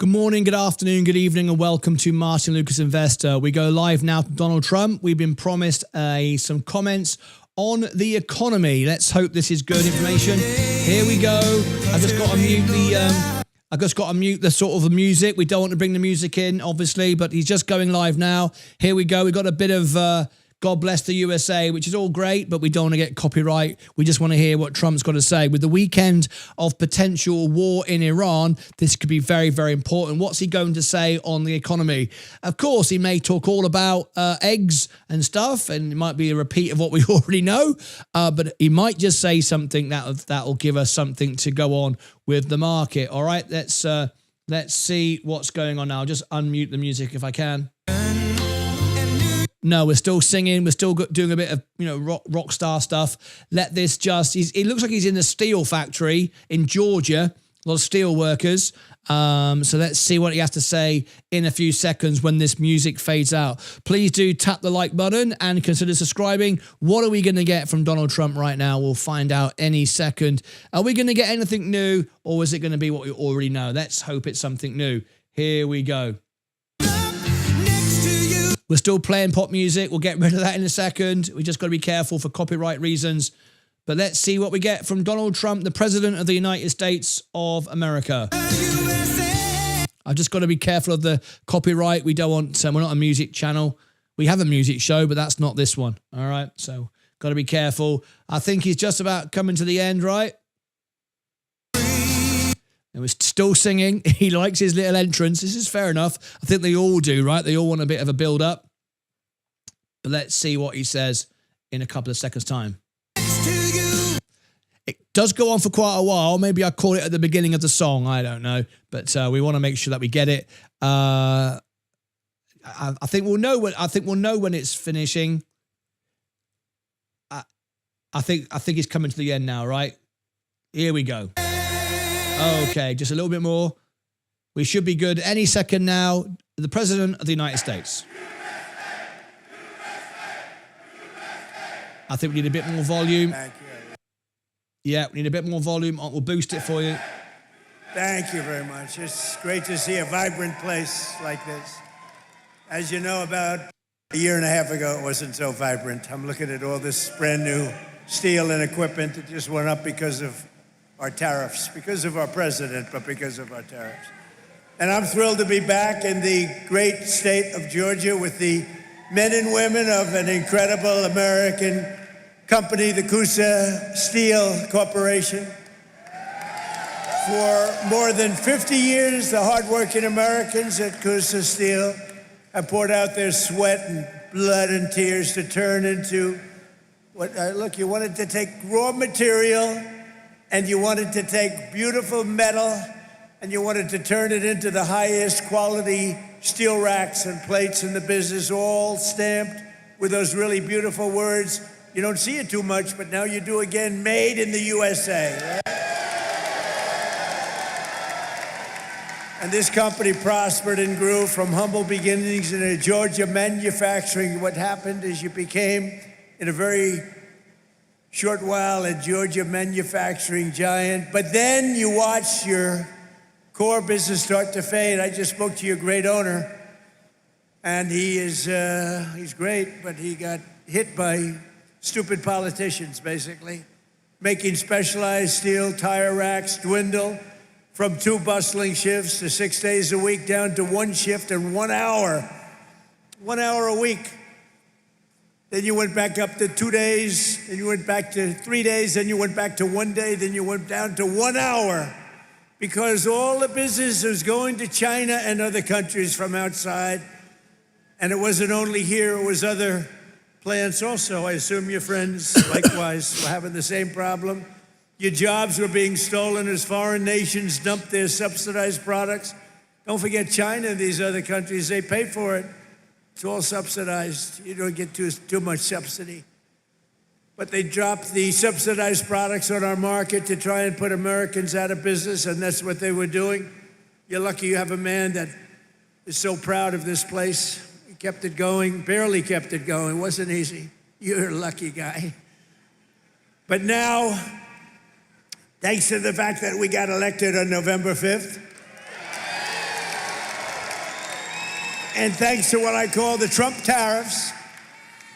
Good morning, good afternoon, good evening, and welcome to Martyn Lucas Investor. We go live now to Donald Trump. We've been promised some comments on the economy. Let's hope this is good information. Here we go. I've just got to mute the sort of music. We don't want to bring the music in, obviously, but he's just going live now. Here we go. We've got a bit of God bless the USA, which is all great, but we don't want to get copyright. We just want to hear what Trump's got to say. With the weekend of potential war in Iran, this could be very, very important. What's he going to say on the economy? Of course, he may talk all about eggs and stuff, and it might be a repeat of what we already know, but he might just say something that'll give us something to go on with the market. All right, let's see what's going on now. I'll just unmute the music if I can. No, we're still singing. We're still doing a bit of, rock star stuff. Let this just, it looks like he's in the steel factory in Georgia, a lot of steel workers. So let's see what he has to say in a few seconds when this music fades out. Please do tap the like button and consider subscribing. What are we going to get from Donald Trump right now? We'll find out any second. Are we going to get anything new, or is it going to be what we already know? Let's hope it's something new. Here we go. We're still playing pop music. We'll get rid of that in a second. We just got to be careful for copyright reasons. But let's see what we get from Donald Trump, the President of the United States of America. I've just got to be careful of the copyright. We don't want, we're not a music channel. We have a music show, but that's not this one. All right, so got to be careful. I think he's just about coming to the end, right? And we're still singing. He likes his little entrance. This is fair enough. I think they all do, right? They all want a bit of a build-up. But let's see what he says in a couple of seconds' time. It does go on for quite a while. Maybe I call it at the beginning of the song. I don't know. But we want to make sure that we get it. I think we'll know when it's finishing. I think he's coming to the end now, right? Here we go. Okay, just a little bit more. We should be good any second now. The President of the United States. I think we need a bit more volume. Thank you. Yeah, we need a bit more volume. We'll boost it for you. Thank you very much. It's great to see a vibrant place like this. As you know, about a year and a half ago, it wasn't so vibrant. I'm looking at all this brand new steel and equipment that just went up because of our tariffs, because of our president, but because of our tariffs. And I'm thrilled to be back in the great state of Georgia with the men and women of an incredible American company, the Coosa Steel Corporation. For more than 50 years, the hardworking Americans at Coosa Steel have poured out their sweat and blood and tears to turn into what, look, you wanted to take raw material and you wanted to take beautiful metal and you wanted to turn it into the highest quality steel racks and plates in the business, all stamped with those really beautiful words. You don't see it too much, but now you do again, made in the USA. And this company prospered and grew from humble beginnings in a Georgia manufacturing. What happened is you became, in a very short while, a Georgia manufacturing giant, but then you watch your core business start to fade. I just spoke to your great owner, and he's great, but he got hit by stupid politicians, basically, making specialized steel tire racks dwindle from 2 bustling shifts to 6 days a week down to 1 shift and 1 hour. 1 hour a week. Then you went back up to 2 days, then you went back to 3 days, then you went back to 1 day, then you went down to 1 hour. Because all the business was going to China and other countries from outside. And it wasn't only here, it was other plants also. I assume your friends, likewise, were having the same problem. Your jobs were being stolen as foreign nations dumped their subsidized products. Don't forget China and these other countries, they pay for it. It's all subsidized. You don't get too much subsidy. But they dropped the subsidized products on our market to try and put Americans out of business, and that's what they were doing. You're lucky you have a man that is so proud of this place. He kept it going, barely kept it going. It wasn't easy. You're a lucky guy. But now, thanks to the fact that we got elected on November 5th, And thanks to what I call the Trump tariffs,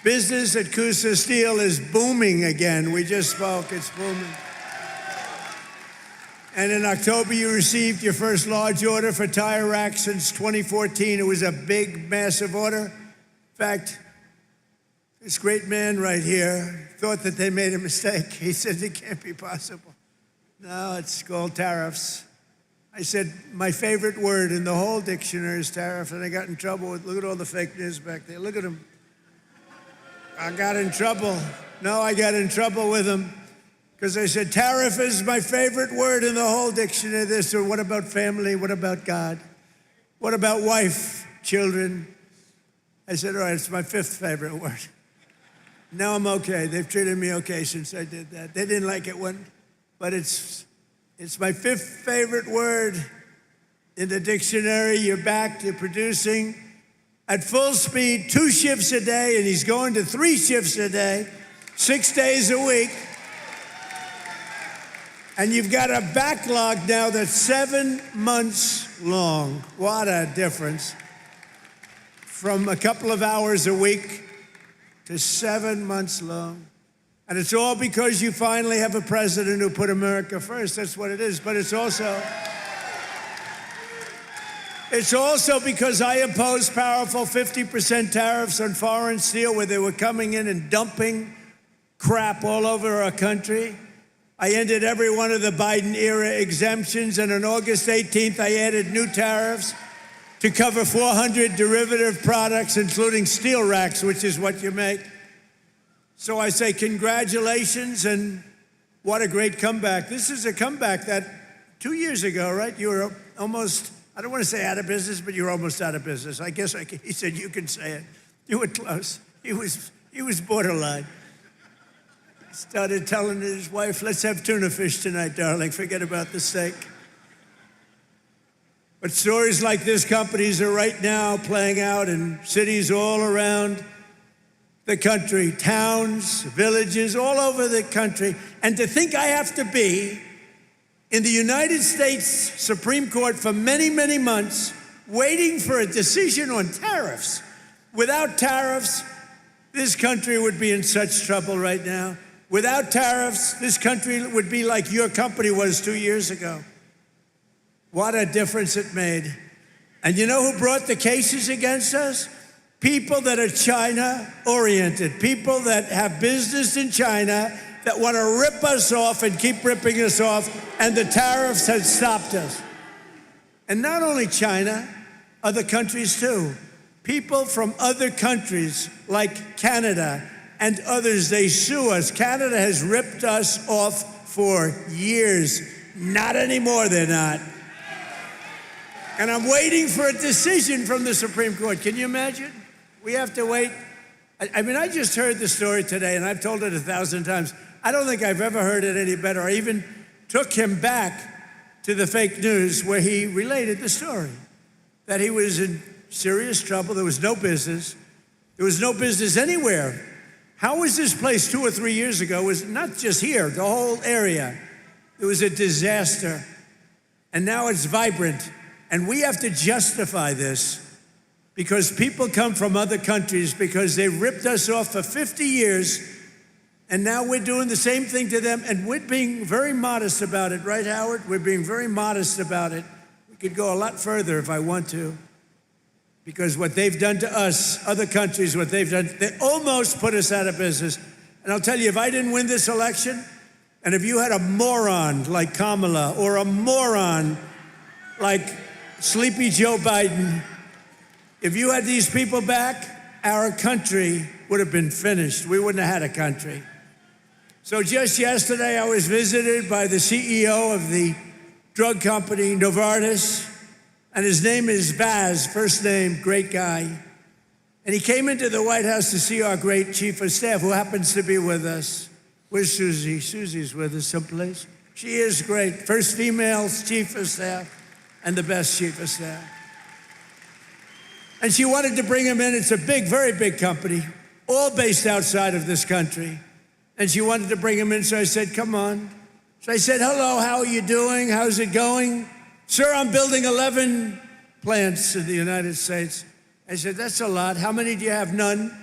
business at Coosa Steel is booming again. We just spoke, it's booming. And in October, you received your first large order for tire racks since 2014. It was a big, massive order. In fact, this great man right here thought that they made a mistake. He said it can't be possible. No, it's called tariffs. I said, my favorite word in the whole dictionary is tariff, and I got in trouble with, look at all the fake news back there. Look at them. I got in trouble. No, I got in trouble with them because I said, tariff is my favorite word in the whole dictionary. They said, what about family? What about God? What about wife, children? I said, all right, it's my fifth favorite word. Now I'm okay. They've treated me okay since I did that. They didn't like it when, but it's my fifth favorite word in the dictionary. You're back to producing at full speed, 2 shifts a day, and he's going to 3 shifts a day, 6 days a week. And you've got a backlog now that's 7 months long. What a difference. From a couple of hours a week to 7 months long. And it's all because you finally have a president who put America first. That's what it is. But it's also because I imposed powerful 50% tariffs on foreign steel where they were coming in and dumping crap all over our country. I ended every one of the Biden-era exemptions, and on August 18th, I added new tariffs to cover 400 derivative products, including steel racks, which is what you make. So I say congratulations, and what a great comeback. This is a comeback that 2 years ago, right, you were almost, I don't want to say out of business, but you were almost out of business. I guess he said you can say it. You were close. He was borderline. Started telling his wife, let's have tuna fish tonight, darling. Forget about the steak. But stories like this companies are right now playing out in cities all around the country, towns, villages, all over the country. And to think I have to be in the United States Supreme Court for many, many months waiting for a decision on tariffs. Without tariffs, this country would be in such trouble right now. Without tariffs, this country would be like your company was 2 years ago. What a difference it made. And you know who brought the cases against us? People that are China-oriented, people that have business in China that want to rip us off and keep ripping us off, and the tariffs have stopped us. And not only China, other countries too. People from other countries like Canada and others, they sue us. Canada has ripped us off for years. Not anymore, they're not. And I'm waiting for a decision from the Supreme Court. Can you imagine? We have to wait. I mean, I just heard the story today, and I've told it 1,000 times. I don't think I've ever heard it any better. I even took him back to the fake news where he related the story, that he was in serious trouble. There was no business. There was no business anywhere. How was this place 2 or 3 years ago? It was not just here, the whole area. It was a disaster. And now it's vibrant. And we have to justify this because people come from other countries because they ripped us off for 50 years, and now we're doing the same thing to them, and we're being very modest about it, right, Howard? We're being very modest about it. We could go a lot further if I want to, because what they've done to us, other countries, what they've done, they almost put us out of business. And I'll tell you, if I didn't win this election, and if you had a moron like Kamala or a moron like Sleepy Joe Biden, if you had these people back, our country would have been finished. We wouldn't have had a country. So just yesterday, I was visited by the CEO of the drug company, Novartis, and his name is Vaz, first name, great guy. And he came into the White House to see our great chief of staff, who happens to be with us. Where's Susie? Susie's with us someplace. She is great. First female chief of staff and the best chief of staff. And she wanted to bring him in. It's a big, very big company, all based outside of this country. And she wanted to bring him in, so I said, come on. So I said, hello, how are you doing? How's it going? Sir, I'm building 11 plants in the United States. I said, that's a lot. How many do you have? None.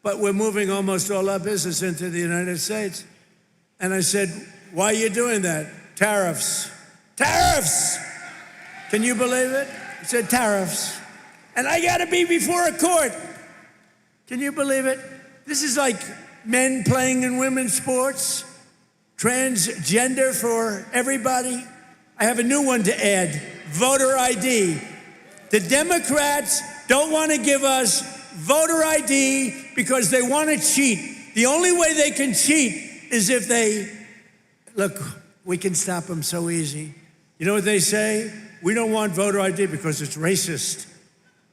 But we're moving almost all our business into the United States. And I said, why are you doing that? Tariffs. Tariffs! Can you believe it? He said, tariffs. And I got to be before a court. Can you believe it? This is like men playing in women's sports, transgender for everybody. I have a new one to add, voter ID. The Democrats don't want to give us voter ID because they want to cheat. The only way they can cheat is if they, look, we can stop them so easy. You know what they say? We don't want voter ID because it's racist.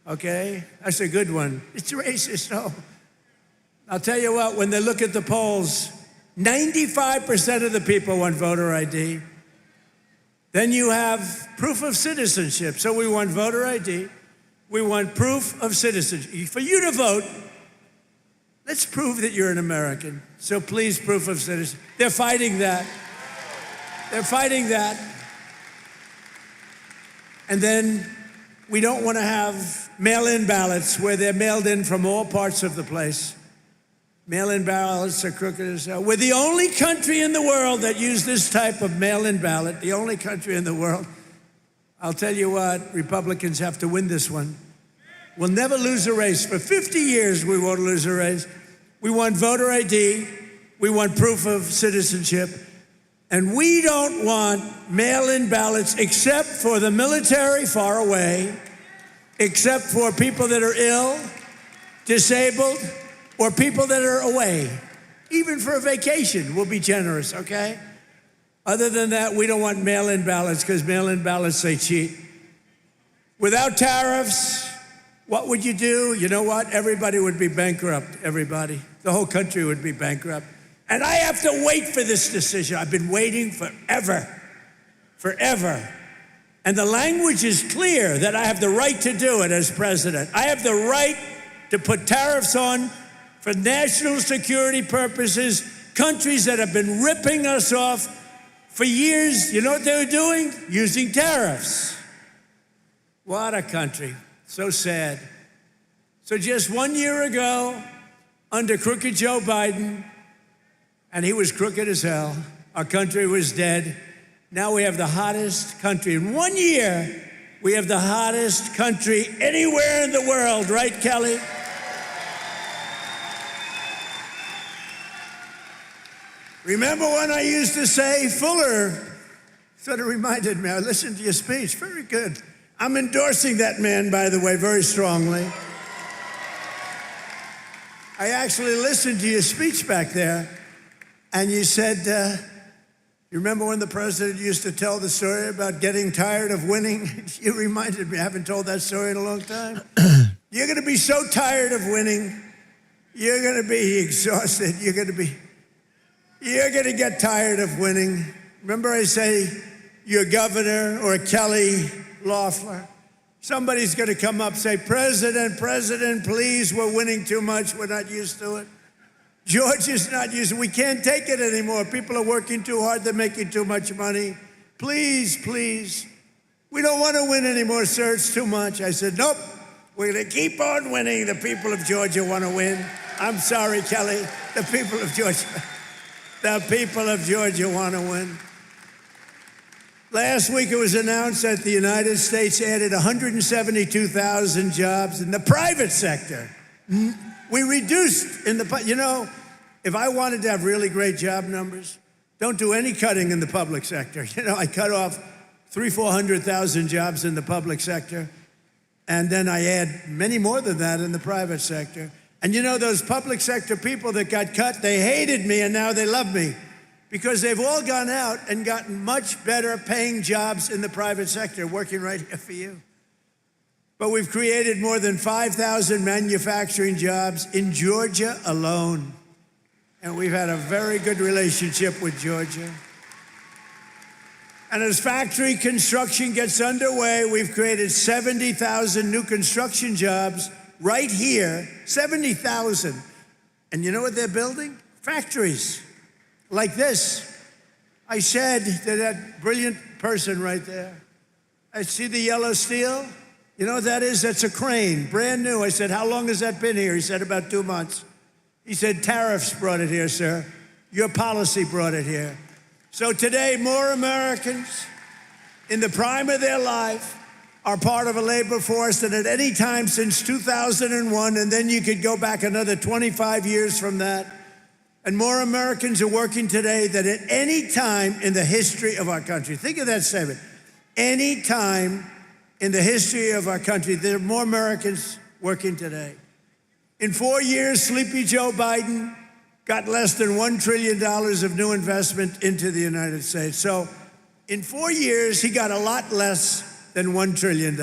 Okay? That's a good one. It's racist, no. I'll tell you what, when they look at the polls, 95% of the people want voter ID. Then you have proof of citizenship. So we want voter ID. We want proof of citizenship. For you to vote, let's prove that you're an American. So please, proof of citizenship. They're fighting that. They're fighting that. And then we don't want to have mail-in ballots where they're mailed in from all parts of the place. Mail-in ballots are crooked as hell. We're the only country in the world that use this type of mail-in ballot, the only country in the world. I'll tell you what, Republicans have to win this one. We'll never lose a race. For 50 years, we won't lose a race. We want voter ID. We want proof of citizenship. And we don't want mail-in ballots except for the military far away, except for people that are ill, disabled, or people that are away. Even for a vacation, we'll be generous, okay? Other than that, we don't want mail-in ballots because mail-in ballots, they cheat. Without tariffs, what would you do? You know what? Everybody would be bankrupt, everybody. The whole country would be bankrupt. And I have to wait for this decision. I've been waiting forever. And the language is clear that I have the right to do it as president. I have the right to put tariffs on for national security purposes, countries that have been ripping us off for years. You know what they were doing? Using tariffs. What a country. So sad. So just 1 year ago, under crooked Joe Biden, and he was crooked as hell, our country was dead. Now we have the hottest country. In 1 year, we have the hottest country anywhere in the world, right, Kelly? Remember when I used to say, Fuller sort of reminded me, I listened to your speech, very good. I'm endorsing that man, by the way, very strongly. I actually listened to your speech back there, and you said, you remember when the president used to tell the story about getting tired of winning? You reminded me, I haven't told that story in a long time. You're gonna be so tired of winning, you're gonna be exhausted, you're gonna get tired of winning. Remember I say, your governor or Kelly Loeffler, somebody's gonna come up and say, President, please, we're winning too much, we're not used to it. Georgia's not used to it, we can't take it anymore. People are working too hard, they're making too much money. Please, we don't wanna win anymore, sir, it's too much. I said, nope, we're gonna keep on winning. The people of Georgia wanna win. I'm sorry, Kelly, the people of Georgia wanna win. Last week it was announced that the United States added 172,000 jobs in the private sector. We reduced if I wanted to have really great job numbers, don't do any cutting in the public sector. I cut off 400,000 jobs in the public sector, and then I add many more than that in the private sector. And those public sector people that got cut, they hated me and now they love me because they've all gone out and gotten much better paying jobs in the private sector, working right here for you. But we've created more than 5,000 manufacturing jobs in Georgia alone. And we've had a very good relationship with Georgia. And as factory construction gets underway, we've created 70,000 new construction jobs right here, 70,000. And you know what they're building? Factories like this. I said to that brilliant person right there, I see the yellow steel. You know what that is? That's a crane, brand new. I said, how long has that been here? He said, about 2 months. He said, tariffs brought it here, sir. Your policy brought it here. So today, more Americans in the prime of their life are part of a labor force than at any time since 2001, and then you could go back another 25 years from that. And more Americans are working today than at any time in the history of our country. Think of that statement. Any time in the history of our country, there are more Americans working today. In 4 years, Sleepy Joe Biden got less than $1 trillion of new investment into the United States. So in 4 years, he got a lot less than $1 trillion.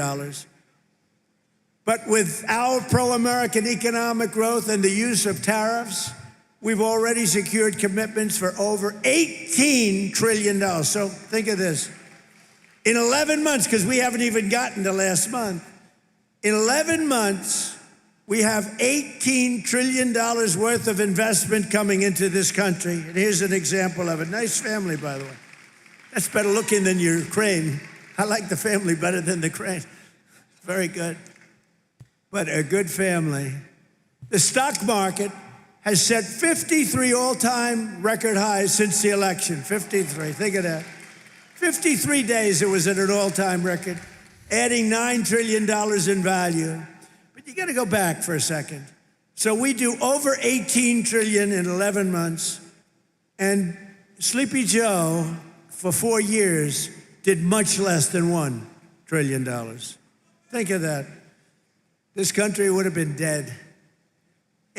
But with our pro-American economic growth and the use of tariffs, we've already secured commitments for over $18 trillion. So think of this. In 11 months, because we haven't even gotten to last month, in 11 months, we have $18 trillion worth of investment coming into this country. And here's an example of it. Nice family, by the way. That's better looking than your crane. I like the family better than the crane. Very good. But a good family. The stock market has set 53 all-time record highs since the election. 53, think of that. 53 days it was at an all-time record, adding $9 trillion in value. But you gotta go back for a second. So we do over 18 trillion in 11 months, and Sleepy Joe, for 4 years, did much less than $1 trillion. Think of that. This country would have been dead.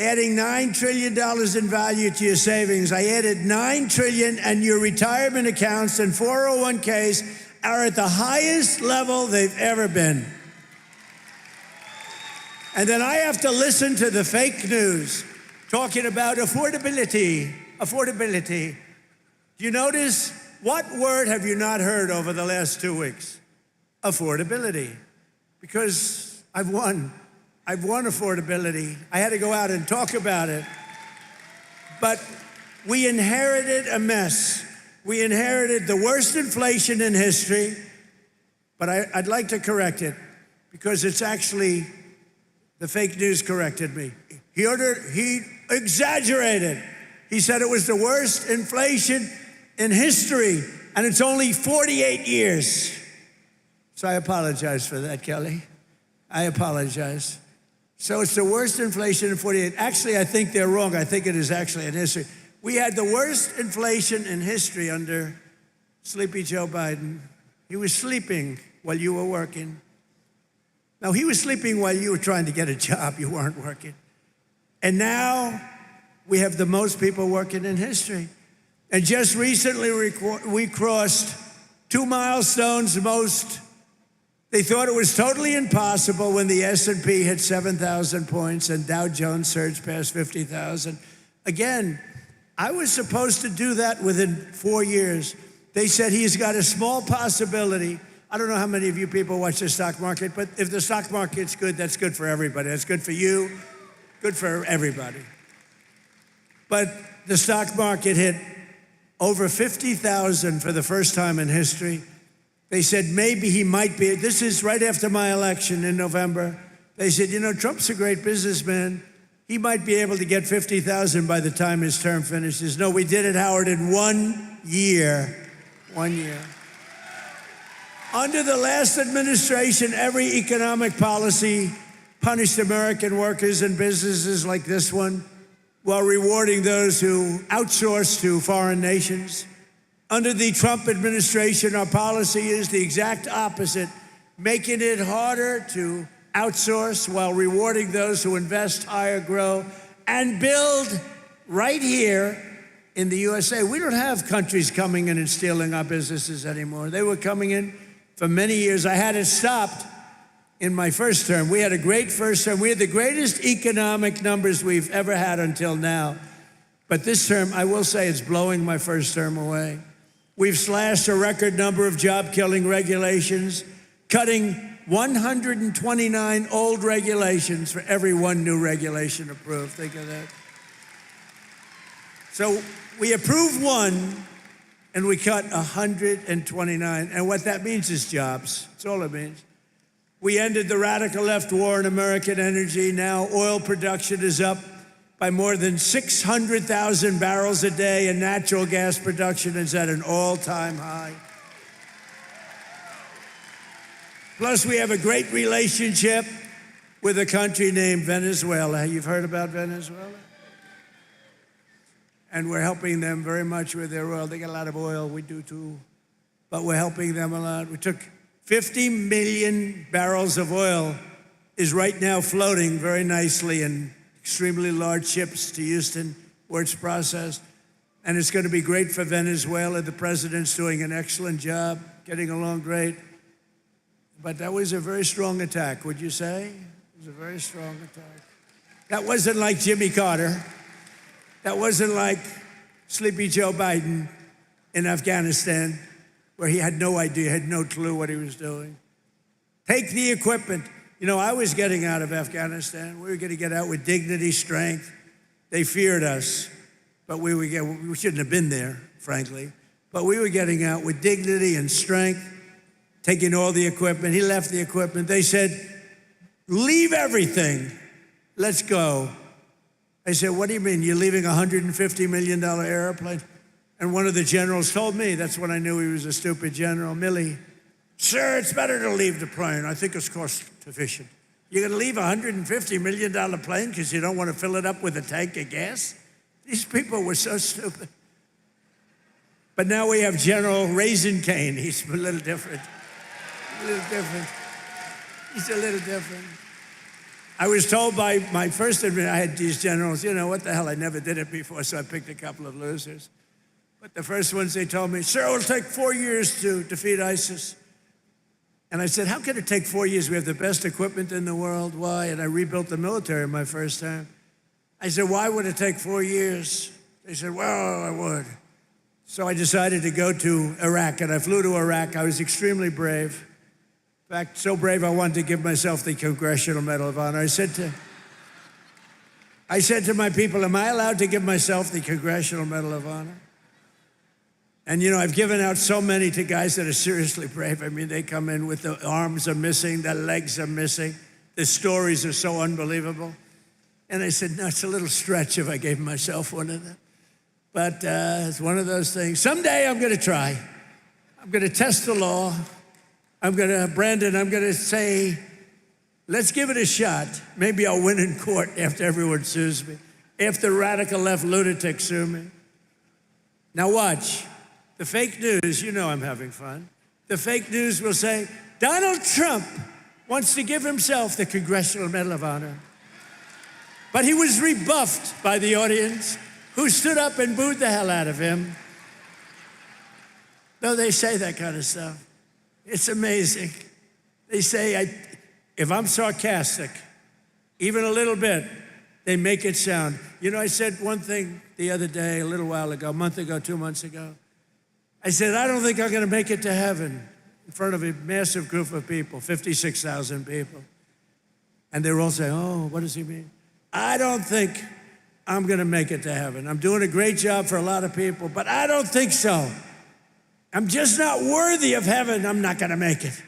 Adding $9 trillion in value to your savings. I added $9 trillion, and your retirement accounts and 401ks are at the highest level they've ever been. And then I have to listen to the fake news talking about affordability. Affordability. Do you notice? What word have you not heard over the last 2 weeks? Affordability. Because I've won affordability. I had to go out and talk about it. But we inherited a mess. We inherited the worst inflation in history, but I'd like to correct it because it's actually, the fake news corrected me. He exaggerated. He said it was the worst inflation in history, and it's only 48 years. So I apologize for that, Kelly. I apologize. So it's the worst inflation in 48. Actually, I think they're wrong. I think it is actually in history. We had the worst inflation in history under Sleepy Joe Biden. He was sleeping while you were working. No, he was sleeping while you were trying to get a job. You weren't working. And now we have the most people working in history. And just recently we crossed 2 milestones. They thought it was totally impossible when the S&P hit 7,000 points and Dow Jones surged past 50,000. Again, I was supposed to do that within 4 years. They said he's got a small possibility. I don't know how many of you people watch the stock market, but if the stock market's good, that's good for everybody. That's good for you, good for everybody. But the stock market hit over 50,000 for the first time in history. They said maybe he might be, this is right after my election in November. They said, you know, Trump's a great businessman. He might be able to get 50,000 by the time his term finishes. No, we did it, Howard, in 1 year. 1 year. Under the last administration, every economic policy punished American workers and businesses like this one, while rewarding those who outsource to foreign nations. Under the Trump administration, our policy is the exact opposite, making it harder to outsource while rewarding those who invest, hire, grow, and build right here in the USA. We don't have countries coming in and stealing our businesses anymore. They were coming in for many years. I had it stopped in my first term. We had a great first term. We had the greatest economic numbers we've ever had until now. But this term, I will say, it's blowing my first term away. We've slashed a record number of job-killing regulations, cutting 129 old regulations for every one new regulation approved. Think of that. So we approve one, and we cut 129. And what that means is jobs. That's all it means. We ended the radical left war in American energy. Now oil production is up by more than 600,000 barrels a day, and natural gas production is at an all-time high. Plus, we have a great relationship with a country named Venezuela. You've heard about Venezuela? And we're helping them very much with their oil. They got a lot of oil, we do too, but we're helping them a lot. We took 50 million barrels of oil is right now floating very nicely in extremely large ships to Houston, where it's processed. And it's going to be great for Venezuela. The president's doing an excellent job, getting along great. But that was a very strong attack, would you say? It was a very strong attack. That wasn't like Jimmy Carter. That wasn't like Sleepy Joe Biden in Afghanistan, where he had no idea, had no clue what he was doing. Take the equipment. You know, I was getting out of Afghanistan. We were going to get out with dignity, strength. They feared us, but we shouldn't have been there, frankly. But we were getting out with dignity and strength, taking all the equipment. He left the equipment. They said, leave everything. Let's go. I said, what do you mean? You're leaving a $150 million airplane? And one of the generals told me, that's when I knew he was a stupid general, Milley. Sir, it's better to leave the plane. I think it's cost efficient. You're going to leave a $150 million plane because you don't want to fill it up with a tank of gas? These people were so stupid. But now we have General Raisin Cane. He's a little different. A little different. He's a little different. I was told by my first admin, I had these generals, you know, what the hell, I never did it before, so I picked a couple of losers. But the first ones, they told me, sir, it'll take 4 years to defeat ISIS. And I said, how could it take 4 years? We have the best equipment in the world. Why? And I rebuilt the military my first time. I said, why would it take 4 years? They said, well, I would. So I decided to go to Iraq, and I flew to Iraq. I was extremely brave. In fact, so brave I wanted to give myself the Congressional Medal of Honor. I said to my people, am I allowed to give myself the Congressional Medal of Honor? And you know, I've given out so many to guys that are seriously brave. I mean, they come in with the arms are missing, the legs are missing. The stories are so unbelievable. And I said, no, it's a little stretch if I gave myself one of them. But it's one of those things. Someday I'm going to try. I'm going to test the law. Brandon, I'm going to say, let's give it a shot. Maybe I'll win in court after everyone sues me, after radical left lunatics sue me. Now watch. The fake news, you know I'm having fun. The fake news will say, Donald Trump wants to give himself the Congressional Medal of Honor. But he was rebuffed by the audience, who stood up and booed the hell out of him. No, they say that kind of stuff. It's amazing. They say, if I'm sarcastic, even a little bit, they make it sound. You know, I said one thing the other day, a little while ago, a month ago, 2 months ago. I said, I don't think I'm going to make it to heaven in front of a massive group of people, 56,000 people. And they're all saying, oh, what does he mean? I don't think I'm going to make it to heaven. I'm doing a great job for a lot of people, but I don't think so. I'm just not worthy of heaven. I'm not going to make it.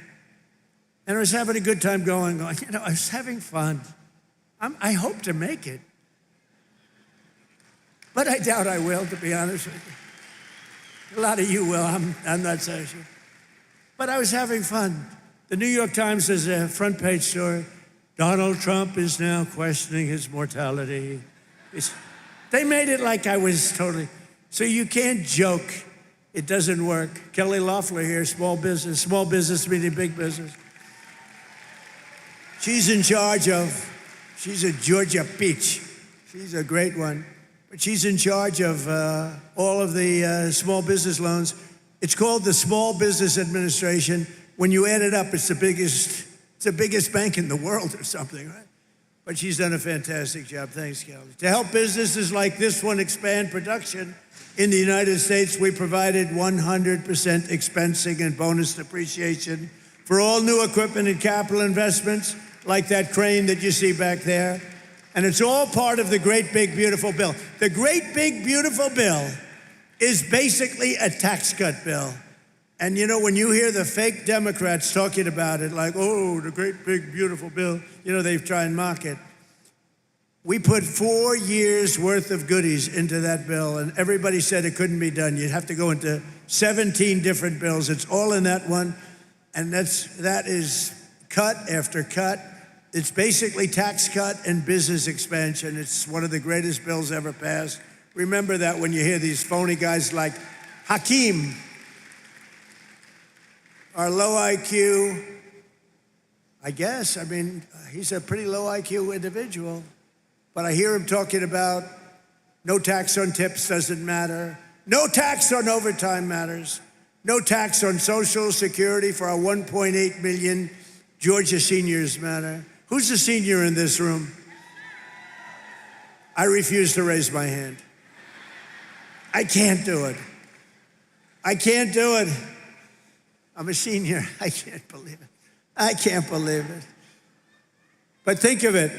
And I was having a good time going, you know, I was having fun. I hope to make it. But I doubt I will, to be honest with you. A lot of you will. I'm not so sure. But I was having fun. The New York Times has a front page story. Donald Trump is now questioning his mortality. They made it like I was totally. So you can't joke. It doesn't work. Kelly Loeffler here, small business meaning big business. She's in charge of, she's a Georgia peach. She's a great one. But she's in charge of all of the small business loans. It's called the Small Business Administration. When you add it up, it's the biggest bank in the world or something, right? But she's done a fantastic job. Thanks, Kelly. To help businesses like this one expand production in the United States, we provided 100% expensing and bonus depreciation for all new equipment and capital investments, like that crane that you see back there. And it's all part of the Great Big Beautiful Bill. The Great Big Beautiful Bill is basically a tax cut bill. And you know, when you hear the fake Democrats talking about it, like, oh, the great, big, beautiful bill, you know, they try and mock it. We put 4 years worth of goodies into that bill, and everybody said it couldn't be done. You'd have to go into 17 different bills. It's all in that one, and that is cut after cut. It's basically tax cut and business expansion. It's one of the greatest bills ever passed. Remember that when you hear these phony guys like Hakeem, our low IQ, I guess, I mean, he's a pretty low IQ individual, but I hear him talking about no tax on tips doesn't matter, no tax on overtime matters, no tax on Social Security for our 1.8 million Georgia seniors matter. Who's a senior in this room? I refuse to raise my hand. I can't do it. I can't do it. I'm a senior. I can't believe it. I can't believe it. But think of it.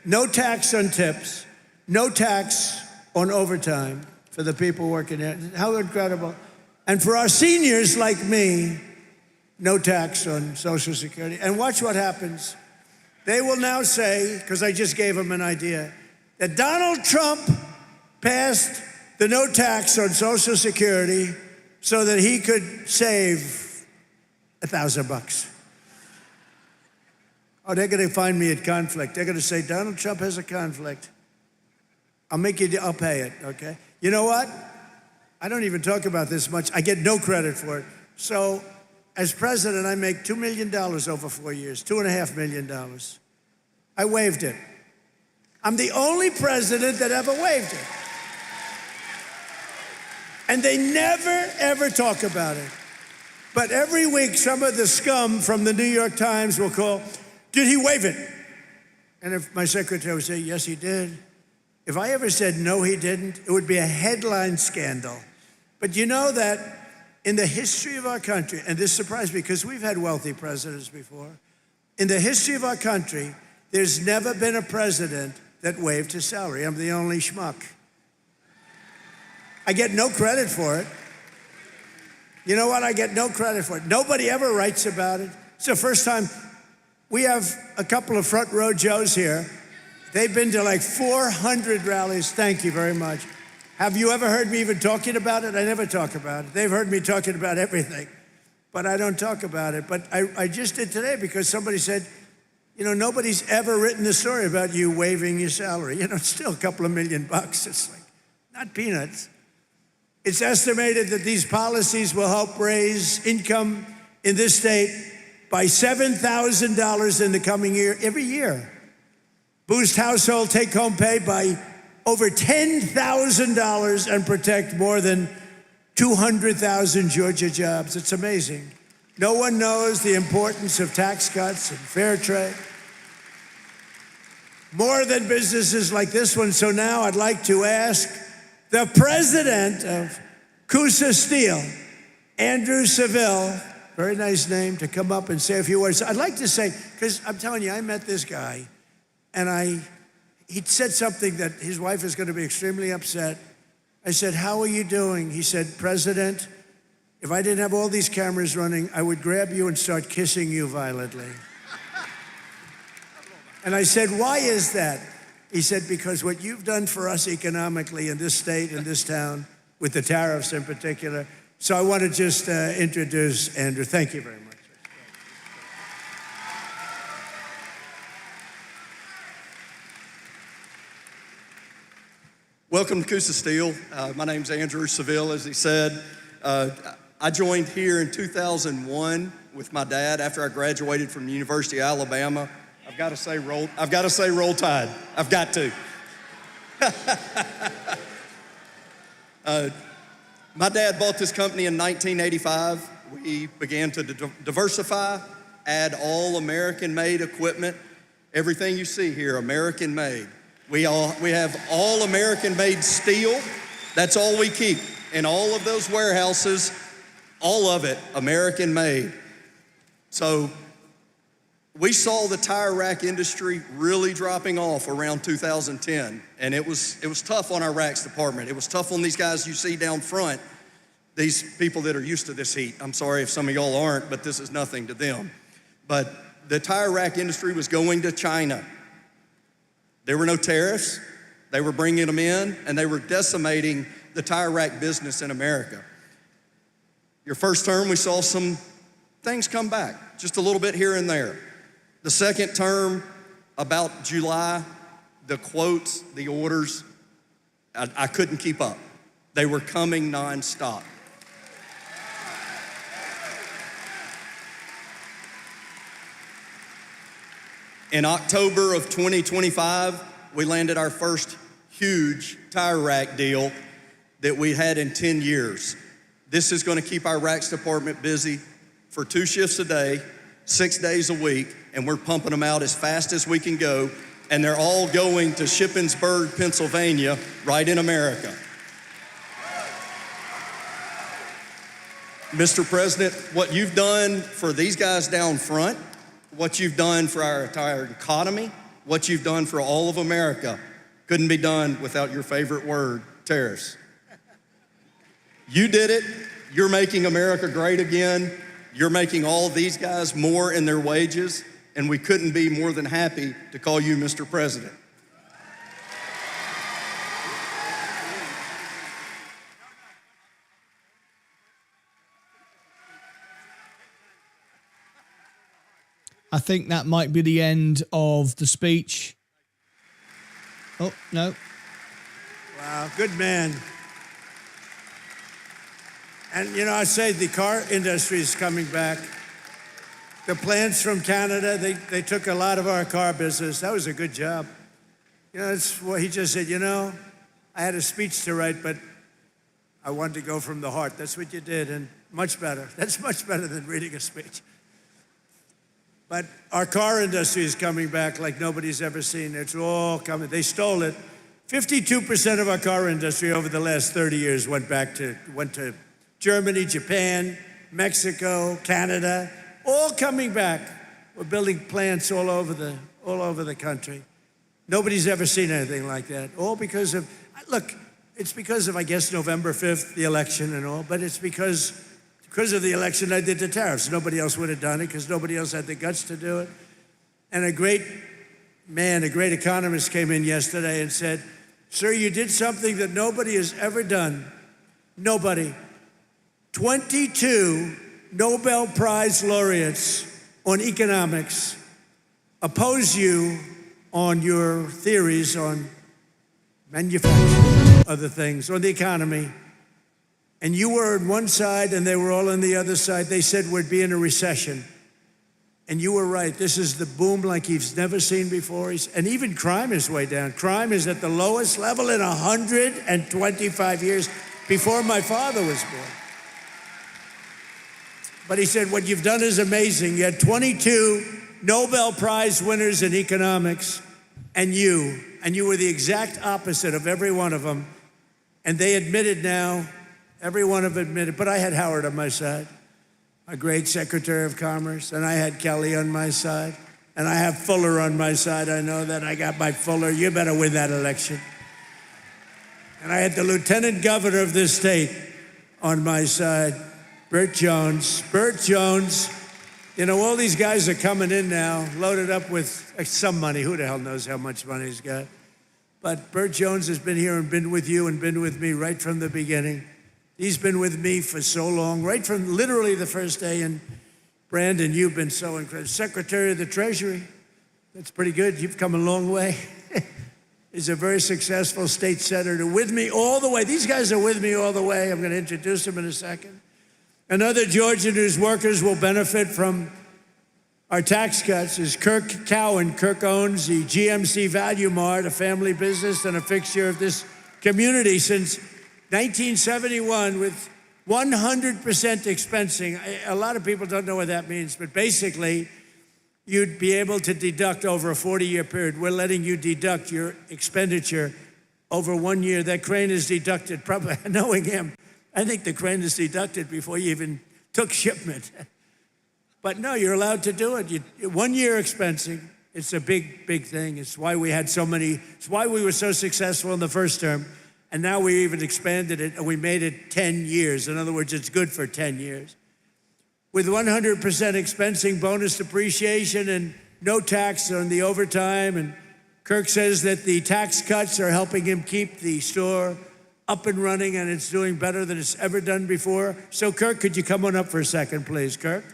No tax on tips. No tax on overtime for the people working there. How incredible. And for our seniors like me, no tax on Social Security. And watch what happens. They will now say, because I just gave them an idea, that Donald Trump passed the no tax on Social Security so that he could save $1,000. Oh, they're going to find me at conflict. They're going to say, Donald Trump has a conflict. I'll pay it, okay? You know what? I don't even talk about this much. I get no credit for it. So as president, I make $2 million over 4 years, $2.5 million. I waived it. I'm the only president that ever waived it. And they never, ever talk about it. But every week, some of the scum from the New York Times will call, did he waive it? And if my secretary would say, yes, he did. If I ever said, no, he didn't, it would be a headline scandal. But you know that in the history of our country, and this surprised me because we've had wealthy presidents before, in the history of our country, there's never been a president that waived his salary. I'm the only schmuck. I get no credit for it. You know what? I get no credit for it. Nobody ever writes about it. It's the first time. We have a couple of front row Joes here. They've been to like 400 rallies. Thank you very much. Have you ever heard me even talking about it? I never talk about it. They've heard me talking about everything, but I don't talk about it. But I just did today because somebody said, you know, nobody's ever written a story about you waiving your salary. You know, it's still a couple of $1 million. It's like, not peanuts. It's estimated that these policies will help raise income in this state by $7,000 in the coming year, every year. Boost household take-home pay by over $10,000 and protect more than 200,000 Georgia jobs. It's amazing. No one knows the importance of tax cuts and fair trade more than businesses like this one. So now I'd like to ask the president of Coosa Steel, Andrew Seville, very nice name, to come up and say a few words. I'd like to say, because I'm telling you, I met this guy, and he said something that his wife is going to be extremely upset. I said, how are you doing? He said, President, if I didn't have all these cameras running, I would grab you and start kissing you violently. And I said, why is that? He said, because what you've done for us economically in this state, in this town, with the tariffs in particular. So I want to just introduce Andrew. Thank you very much. Welcome to Coosa Steel. My name's Andrew Seville, as he said. I joined here in 2001 with my dad after I graduated from the University of Alabama. I've got to say roll Tide. I've got to. My dad bought this company in 1985. We began to diversify, add all American-made equipment. Everything you see here, American-made. We have all American-made steel. That's all we keep. In all of those warehouses, all of it American-made. So we saw the tire rack industry really dropping off around 2010, and it was tough on our racks department. It was tough on these guys you see down front. These people that are used to this heat, I'm sorry if some of y'all aren't, but this is nothing to them. But the tire rack industry was going to China. There were no tariffs. They were bringing them in, and they were decimating the tire rack business in America. Your first term, we saw some things come back, just a little bit here and there. The second term, about July, the quotes, the orders, I couldn't keep up. They were coming nonstop. In October of 2025, we landed our first huge tire rack deal that we had in 10 years. This is going to keep our racks department busy for 2 shifts a day, 6 days a week, and we're pumping them out as fast as we can go, and they're all going to Shippensburg, Pennsylvania, right in America. Mr. President, what you've done for these guys down front, what you've done for our entire economy, what you've done for all of America, couldn't be done without your favorite word, tariffs. You did it. You're making America great again. You're making all of these guys more in their wages, and we couldn't be more than happy to call you Mr. President. I think that might be the end of the speech. Oh, no. Wow, good man. And you know, I say the car industry is coming back. The plants from Canada, they took a lot of our car business. That was a good job. You know, that's what he just said, you know, I had a speech to write, but I wanted to go from the heart. That's what you did, and much better. That's much better than reading a speech. But our car industry is coming back like nobody's ever seen. It's all coming. They stole it. 52% of our car industry over the last 30 years went to Germany, Japan, Mexico, Canada, all coming back. We're building plants all over the country. Nobody's ever seen anything like that. All because of, look, it's because of, I guess, November 5th, the election and all, but it's because of the election I did the tariffs. Nobody else would have done it because nobody else had the guts to do it. And a great economist came in yesterday and said, sir, you did something that nobody has ever done. Nobody. 22 Nobel Prize laureates on economics oppose you on your theories on manufacturing, other things, on the economy. And you were on one side and they were all on the other side. They said we'd be in a recession. And you were right. This is the boom like he's never seen before. And even crime is way down. Crime is at the lowest level in 125 years before my father was born. But he said, what you've done is amazing. You had 22 Nobel Prize winners in economics, and you were the exact opposite of every one of them. And they admitted now, every one of them admitted, but I had Howard on my side, a great Secretary of Commerce, and I had Kelly on my side, and I have Fuller on my side. I know that I got my Fuller. You better win that election. And I had the Lieutenant Governor of this state on my side, Burt Jones. Burt Jones, you know, all these guys are coming in now, loaded up with some money. Who the hell knows how much money he's got? But Burt Jones has been here and been with you and been with me right from the beginning. He's been with me for so long, right from literally the first day. And Brandon, you've been so incredible. Secretary of the Treasury, that's pretty good. You've come a long way. He's a very successful state senator with me all the way. These guys are with me all the way. I'm going to introduce them in a second. Another Georgian whose workers will benefit from our tax cuts is Kirk Cowan. Kirk owns the GMC Value Mart, a family business and a fixture of this community since 1971 with 100% expensing. A lot of people don't know what that means, but basically, you'd be able to deduct over a 40-year period. We're letting you deduct your expenditure over 1 year. That crane is deducted, probably knowing him. I think the crane is deducted before you even took shipment. But no, you're allowed to do it. 1 year expensing, it's a big, big thing. It's why we had so many, it's why we were so successful in the first term. And now we even expanded it, and we made it 10 years. In other words, it's good for 10 years. With 100% expensing, bonus depreciation, and no tax on the overtime. And Kirk says that the tax cuts are helping him keep the store up and running, and it's doing better than it's ever done before. So, Kirk, could you come on up for a second, please, Kirk?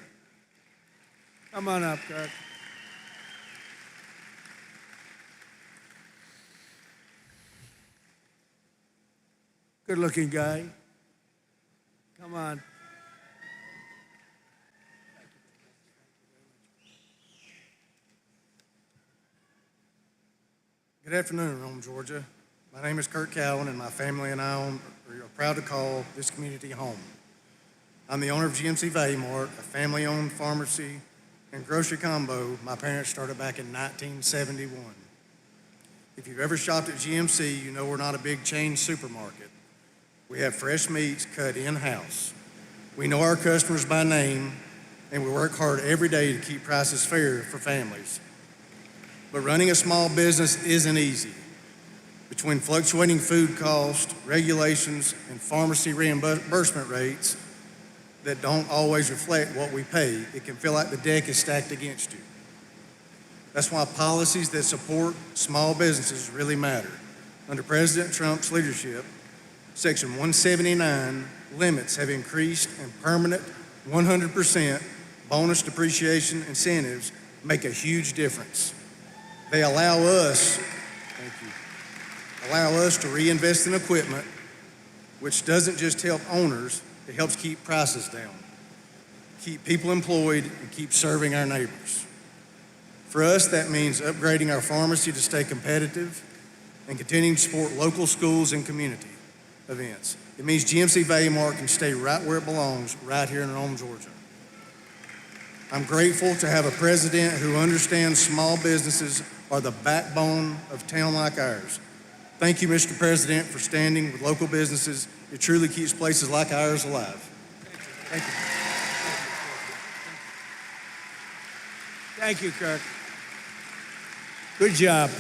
Come on up, Kirk. Good-looking guy. Come on. Good afternoon, Rome, Georgia. My name is Kurt Cowan, and my family and I are proud to call this community home. I'm the owner of GMC Value Mart, a family-owned pharmacy and grocery combo my parents started back in 1971. If you've ever shopped at GMC, you know we're not a big chain supermarket. We have fresh meats cut in-house. We know our customers by name, and we work hard every day to keep prices fair for families. But running a small business isn't easy. Between fluctuating food costs, regulations, and pharmacy reimbursement rates that don't always reflect what we pay, it can feel like the deck is stacked against you. That's why policies that support small businesses really matter. Under President Trump's leadership, Section 179 limits have increased, and permanent 100% bonus depreciation incentives make a huge difference. They allow us to reinvest in equipment, which doesn't just help owners, it helps keep prices down, keep people employed, and keep serving our neighbors. For us, that means upgrading our pharmacy to stay competitive and continuing to support local schools and community events. It means GMC Value Mart can stay right where it belongs, right here in Rome, Georgia. I'm grateful to have a president who understands small businesses are the backbone of a town like ours. Thank you, Mr. President, for standing with local businesses. It truly keeps places like ours alive. Thank you. Thank you, Kirk. Good job.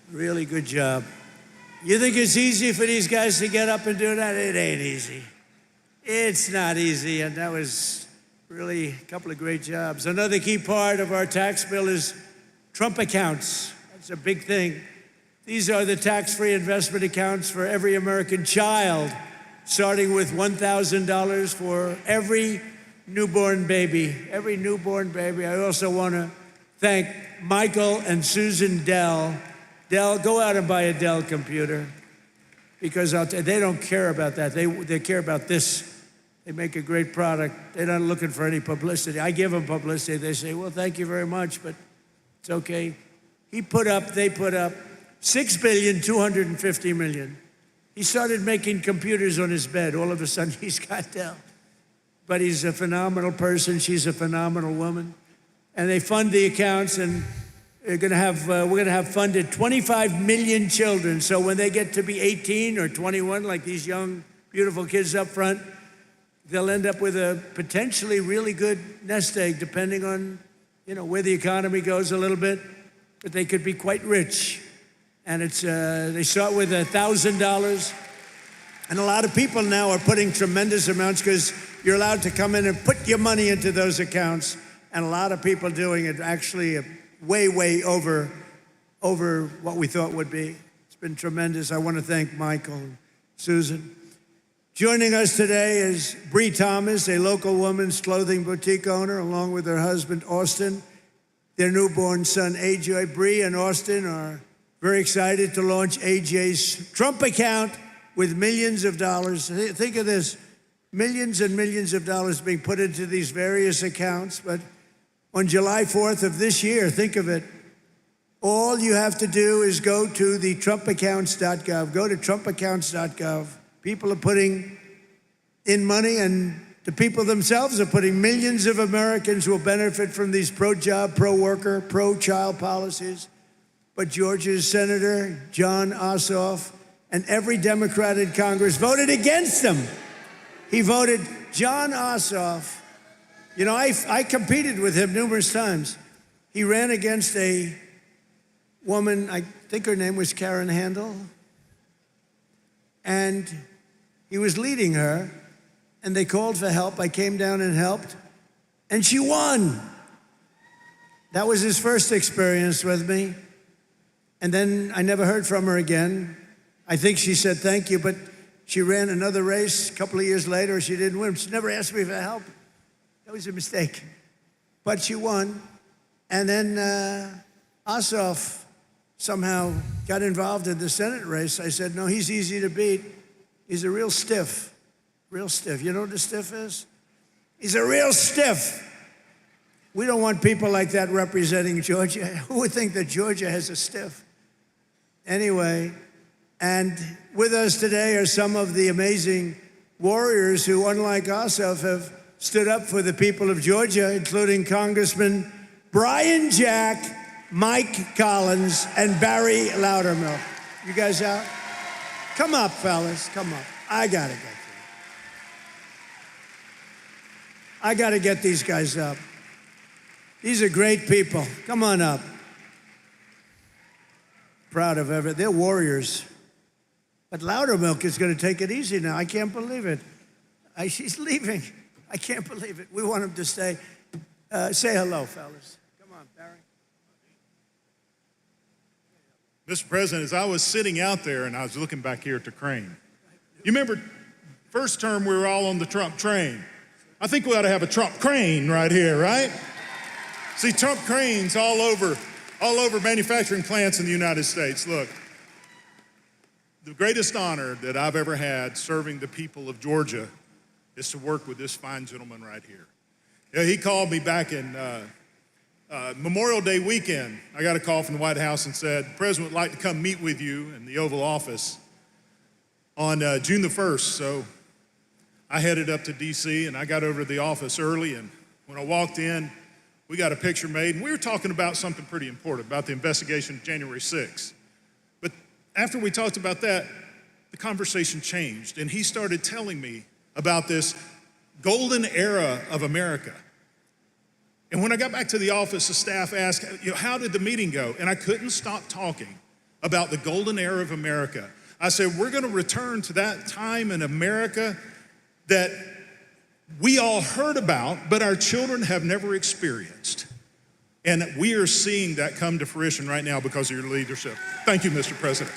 Really good job. You think it's easy for these guys to get up and do that? It ain't easy. It's not easy, and that was really a couple of great jobs. Another key part of our tax bill is Trump accounts. That's a big thing. These are the tax-free investment accounts for every American child, starting with $1,000 for every newborn baby. Every newborn baby. I also want to thank Michael and Susan Dell. Dell, go out and buy a Dell computer, because they don't care about that. They care about this. They make a great product. They're not looking for any publicity. I give them publicity. They say, well, thank you very much, but it's okay. They put up $6.25 billion. He started making computers on his bed. All of a sudden, he's got Dell. But he's a phenomenal person. She's a phenomenal woman. And they fund the accounts, and we're gonna have funded 25 million children. So when they get to be 18 or 21, like these young, beautiful kids up front, they'll end up with a potentially really good nest egg, depending on, where the economy goes a little bit. But they could be quite rich. And they start with $1,000. And a lot of people now are putting tremendous amounts, because you're allowed to come in and put your money into those accounts. And a lot of people doing it actually way over what we thought would be. It's been tremendous. I want to thank Michael and Susan. Joining us today is Bree Thomas, a local women's clothing boutique owner, along with her husband, Austin, their newborn son, AJ. Bree and Austin are very excited to launch AJ's Trump account with millions of dollars. Think of this, millions and millions of dollars being put into these various accounts. But on July 4th of this year, think of it, all you have to do is go to the trumpaccounts.gov. Go to trumpaccounts.gov. People are putting in money, and the people themselves are putting. Millions of Americans will benefit from these pro-job, pro-worker, pro-child policies. But Georgia's Senator Jon Ossoff and every Democrat in Congress voted against them. He voted. Jon Ossoff, I competed with him numerous times. He ran against a woman, I think her name was Karen Handel, and he was leading her, and they called for help. I came down and helped, and she won. That was his first experience with me. And then I never heard from her again. I think she said thank you, but she ran another race a couple of years later. She didn't win. She never asked me for help. That was a mistake. But she won. And then Ossoff somehow got involved in the Senate race. I said, no, he's easy to beat. He's a real stiff, real stiff. You know what a stiff is? He's a real stiff. We don't want people like that representing Georgia. Who would think that Georgia has a stiff? Anyway, and with us today are some of the amazing warriors who, unlike Ossoff, have stood up for the people of Georgia, including Congressman Brian Jack, Mike Collins, and Barry Loudermilk. You guys out? Come up, fellas, come up. I gotta get you. I gotta get these guys up. These are great people. Come on up. Proud of everything. They're warriors. But Loudermilk is going to take it easy now. I can't believe it. She's leaving. I can't believe it. We want him to stay. Say hello, fellas. Come on, Barry. Mr. President, as I was sitting out there and I was looking back here at the crane, you remember first term we were all on the Trump train. I think we ought to have a Trump crane right here, right? See, Trump cranes all over manufacturing plants in the United States. Look, the greatest honor that I've ever had serving the people of Georgia is to work with this fine gentleman right here. Yeah, he called me back in Memorial Day weekend. I got a call from the White House and said, the president would like to come meet with you in the Oval Office on June the 1st. So I headed up to DC and I got over to the office early, and when I walked in, we got a picture made, and we were talking about something pretty important, about the investigation of January 6th. But after we talked about that, the conversation changed, and he started telling me about this golden era of America. And when I got back to the office, the staff asked, how did the meeting go? And I couldn't stop talking about the golden era of America. I said, we're gonna return to that time in America that we all heard about, but our children have never experienced. And we are seeing that come to fruition right now because of your leadership. Thank you, Mr. President.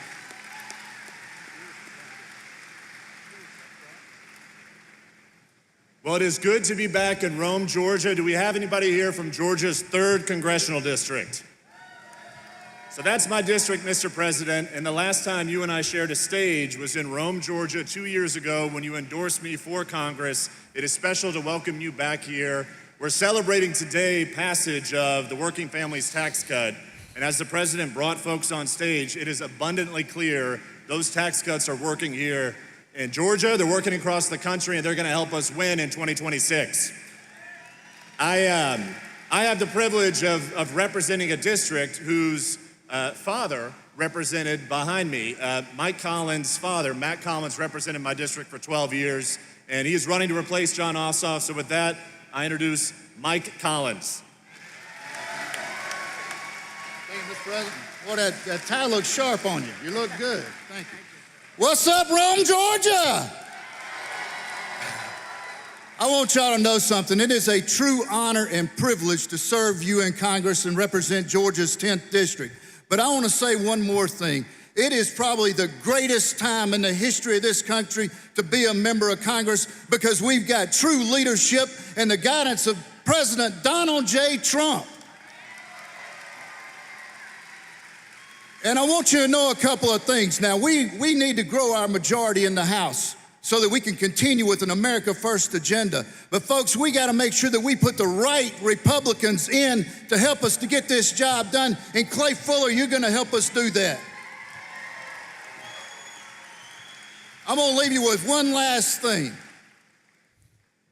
Well, it is good to be back in Rome, Georgia. Do we have anybody here from Georgia's 3rd Congressional District? So that's my district, Mr. President, and the last time you and I shared a stage was in Rome, Georgia, 2 years ago when you endorsed me for Congress. It is special to welcome you back here. We're celebrating today passage of the Working Families Tax Cut, and as the President brought folks on stage, it is abundantly clear those tax cuts are working here in Georgia, they're working across the country, and they're gonna help us win in 2026. I have the privilege of representing a district whose father represented behind me. Mike Collins' father, Matt Collins, represented my district for 12 years, and he is running to replace John Ossoff. So with that, I introduce Mike Collins. Thank you, Mr. President. Boy, that tie looks sharp on you. You look good. Thank you. What's up, Rome, Georgia? I want y'all to know something. It is a true honor and privilege to serve you in Congress and represent Georgia's 10th district. But I want to say one more thing. It is probably the greatest time in the history of this country to be a member of Congress because we've got true leadership and the guidance of President Donald J. Trump. And I want you to know a couple of things. Now, we need to grow our majority in the House so that we can continue with an America First agenda. But folks, we got to make sure that we put the right Republicans in to help us to get this job done. And Clay Fuller, you're going to help us do that. I'm going to leave you with one last thing.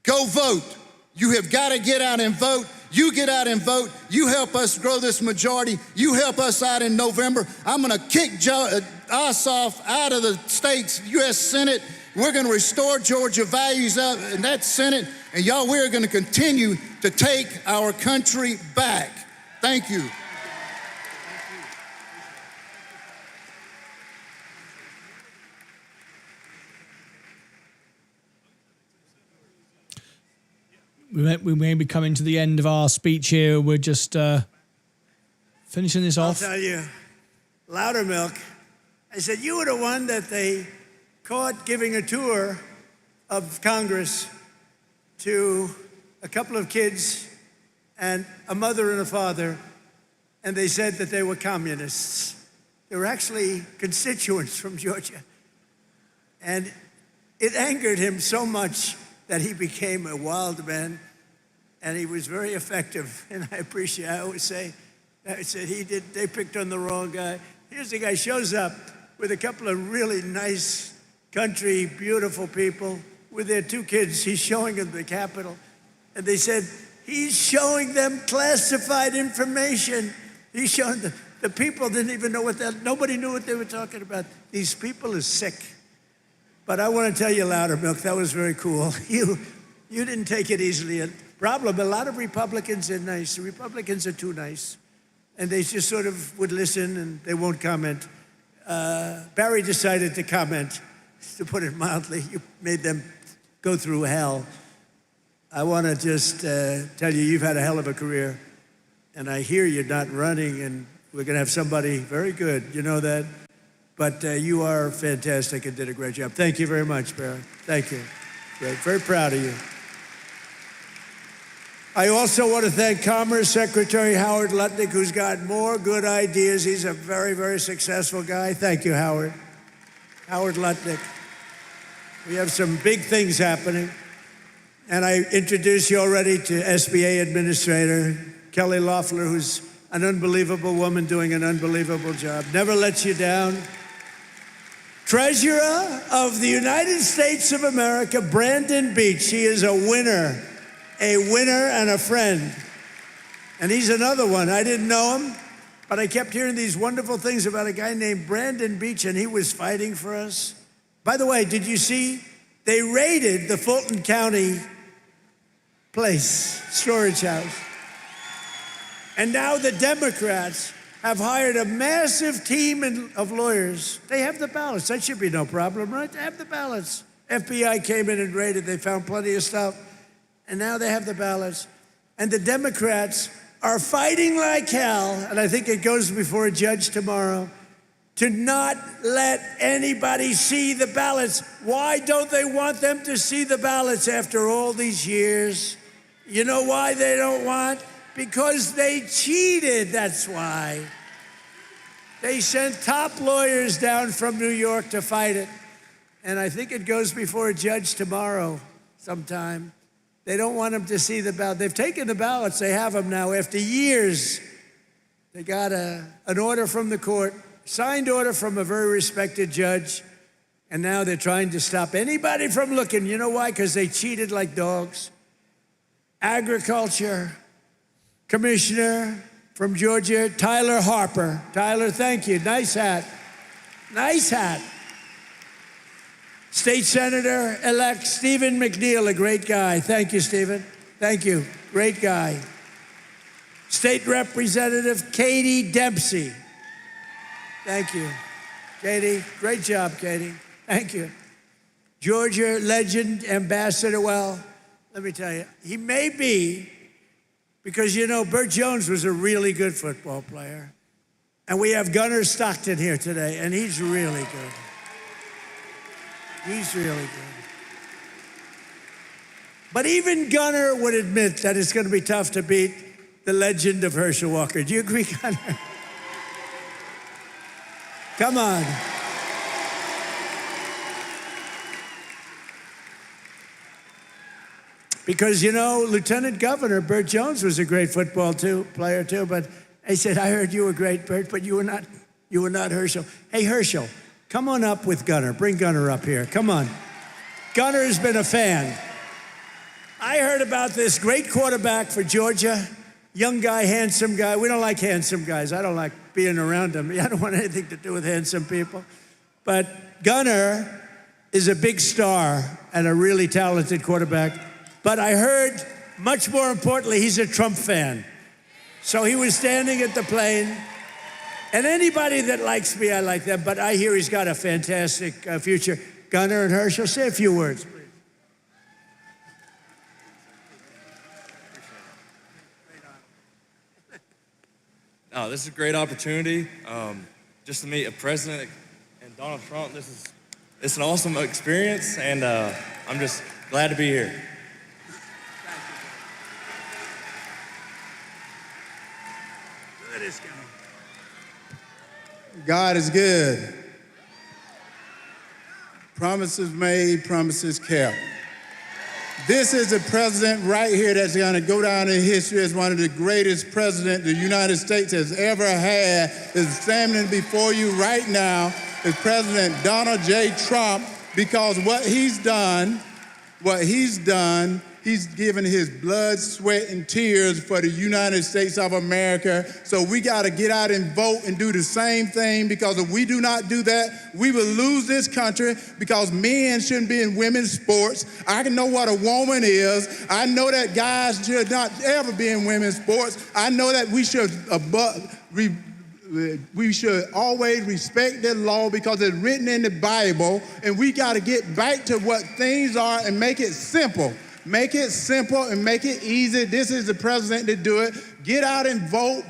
Go vote. You have got to get out and vote. You get out and vote. You help us grow this majority. You help us out in November. I'm going to kick Ossoff out of the state's U.S. Senate. We're going to restore Georgia values out in that Senate. And y'all, we're going to continue to take our country back. Thank you. we may be coming to the end of our speech here. We're just finishing this off. I'll tell you, Loudermilk, I said, you were the one that they caught giving a tour of Congress to a couple of kids and a mother and a father, and they said that they were communists. They were actually constituents from Georgia. And it angered him so much that he became a wild man, and he was very effective. And I always say, they picked on the wrong guy. Here's the guy shows up with a couple of really nice country, beautiful people with their two kids. He's showing them the Capitol. And they said, he's showing them classified information. He's showing them. The people didn't even know nobody knew what they were talking about. These people are sick. But I want to tell you, Loudermilk, that was very cool. You didn't take it easily. A lot of Republicans are nice. The Republicans are too nice. And they just sort of would listen and they won't comment. Barry decided to comment, to put it mildly. You made them go through hell. I want to just tell you, you've had a hell of a career. And I hear you're not running, and we're going to have somebody very good. You know that? But you are fantastic and did a great job. Thank you very much, Barry. Thank you. Great. Very proud of you. I also want to thank Commerce Secretary Howard Lutnick, who's got more good ideas. He's a very, very successful guy. Thank you, Howard. Howard Lutnick. We have some big things happening. And I introduced you already to SBA Administrator Kelly Loeffler, who's an unbelievable woman doing an unbelievable job. Never lets you down. Treasurer of the United States of America, Brandon Beach. He is a winner and a friend. And he's another one. I didn't know him, but I kept hearing these wonderful things about a guy named Brandon Beach, and he was fighting for us. By the way, did you see they raided the Fulton County place, storage house? And now the Democrats have hired a massive team of lawyers. They have the ballots. That should be no problem, right? They have the ballots. FBI came in and raided. They found plenty of stuff. And now they have the ballots. And the Democrats are fighting like hell, and I think it goes before a judge tomorrow, to not let anybody see the ballots. Why don't they want them to see the ballots after all these years? You know why they don't want? Because they cheated, that's why. They sent top lawyers down from New York to fight it. And I think it goes before a judge tomorrow sometime. They don't want them to see the ballot. They've taken the ballots, they have them now. After years, they got an order from the court, signed order from a very respected judge, and now they're trying to stop anybody from looking. You know why? Because they cheated like dogs. Agriculture Commissioner from Georgia, Tyler Harper. Tyler, thank you. Nice hat. Nice hat. State Senator-elect Stephen McNeil, a great guy. Thank you, Stephen. Thank you. Great guy. State Representative Katie Dempsey. Thank you. Katie, great job, Katie. Thank you. Georgia legend, Ambassador, well, let me tell you, he may be, because, you know, Burt Jones was a really good football player. And we have Gunnar Stockton here today, and he's really good. He's really good. But even Gunnar would admit that it's going to be tough to beat the legend of Herschel Walker. Do you agree, Gunnar? Come on. Because, you know, Lieutenant Governor Burt Jones was a great football player too, but he said, I heard you were great, Burt, but you were not Herschel. Hey, Herschel, come on up with Gunnar. Bring Gunnar up here. Come on. Gunnar's been a fan. I heard about this great quarterback for Georgia, young guy, handsome guy. We don't like handsome guys. I don't like being around them. I don't want anything to do with handsome people. But Gunnar is a big star and a really talented quarterback. But I heard, much more importantly, he's a Trump fan. So he was standing at the plane. And anybody that likes me, I like them. But I hear he's got a fantastic future. Gunnar and Herschel, say a few words, please. This is a great opportunity just to meet a president and Donald Trump. It's an awesome experience, and I'm just glad to be here. God is good. Promises made, promises kept. This is a president right here that's going to go down in history as one of the greatest presidents the United States has ever had. Is standing before you right now is President Donald J. Trump, because what he's done, he's given his blood, sweat, and tears for the United States of America. So we got to get out and vote and do the same thing, because if we do not do that, we will lose this country, because men shouldn't be in women's sports. I know what a woman is. I know that guys should not ever be in women's sports. I know that we should always respect the law because it's written in the Bible, and we got to get back to what things are and make it simple. Make it simple and make it easy. This is the president to do it. Get out and vote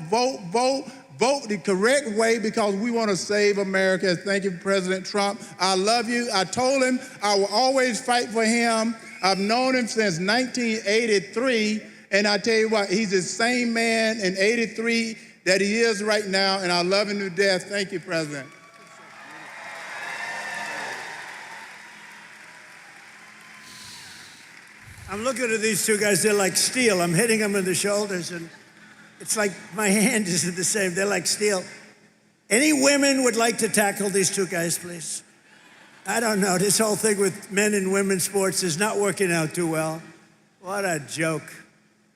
the correct way, because we want to save America. Thank you, President Trump. I love you. I told him I will always fight for him. I've known him since 1983, and I tell you what, he's the same man in 83 that he is right now, and I love him to death. Thank you, President. I'm looking at these two guys, they're like steel. I'm hitting them in the shoulders, and it's like my hand isn't the same. They're like steel. Any women would like to tackle these two guys, please? I don't know, this whole thing with men and women's sports is not working out too well. What a joke.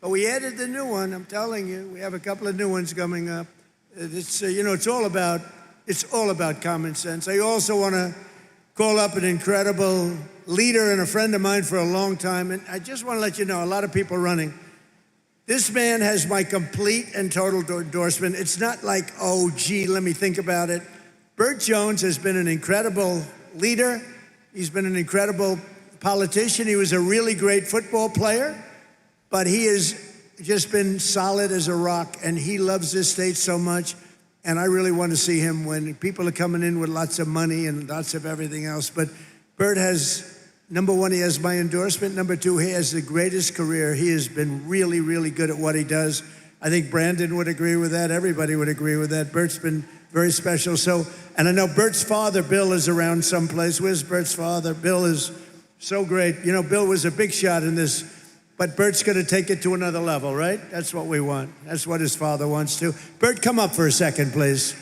But we added the new one, I'm telling you. We have a couple of new ones coming up. It's, it's all about common sense. I also want to call up an incredible leader and a friend of mine for a long time. And I just want to let you know, a lot of people running. This man has my complete and total endorsement. It's not like, oh, gee, let me think about it. Burt Jones has been an incredible leader. He's been an incredible politician. He was a really great football player, but he has just been solid as a rock, and he loves this state so much. And I really want to see him win. People are coming in with lots of money and lots of everything else. But Burt has, number one, he has my endorsement. Number two, he has the greatest career. He has been really, really good at what he does. I think Brandon would agree with that. Everybody would agree with that. Burt's been very special. So, and I know Burt's father, Bill, is around someplace. Where's Burt's father? Bill is so great. You know, Bill was a big shot in this. But Burt's going to take it to another level, right? That's what we want. That's what his father wants to. Burt, come up for a second, please.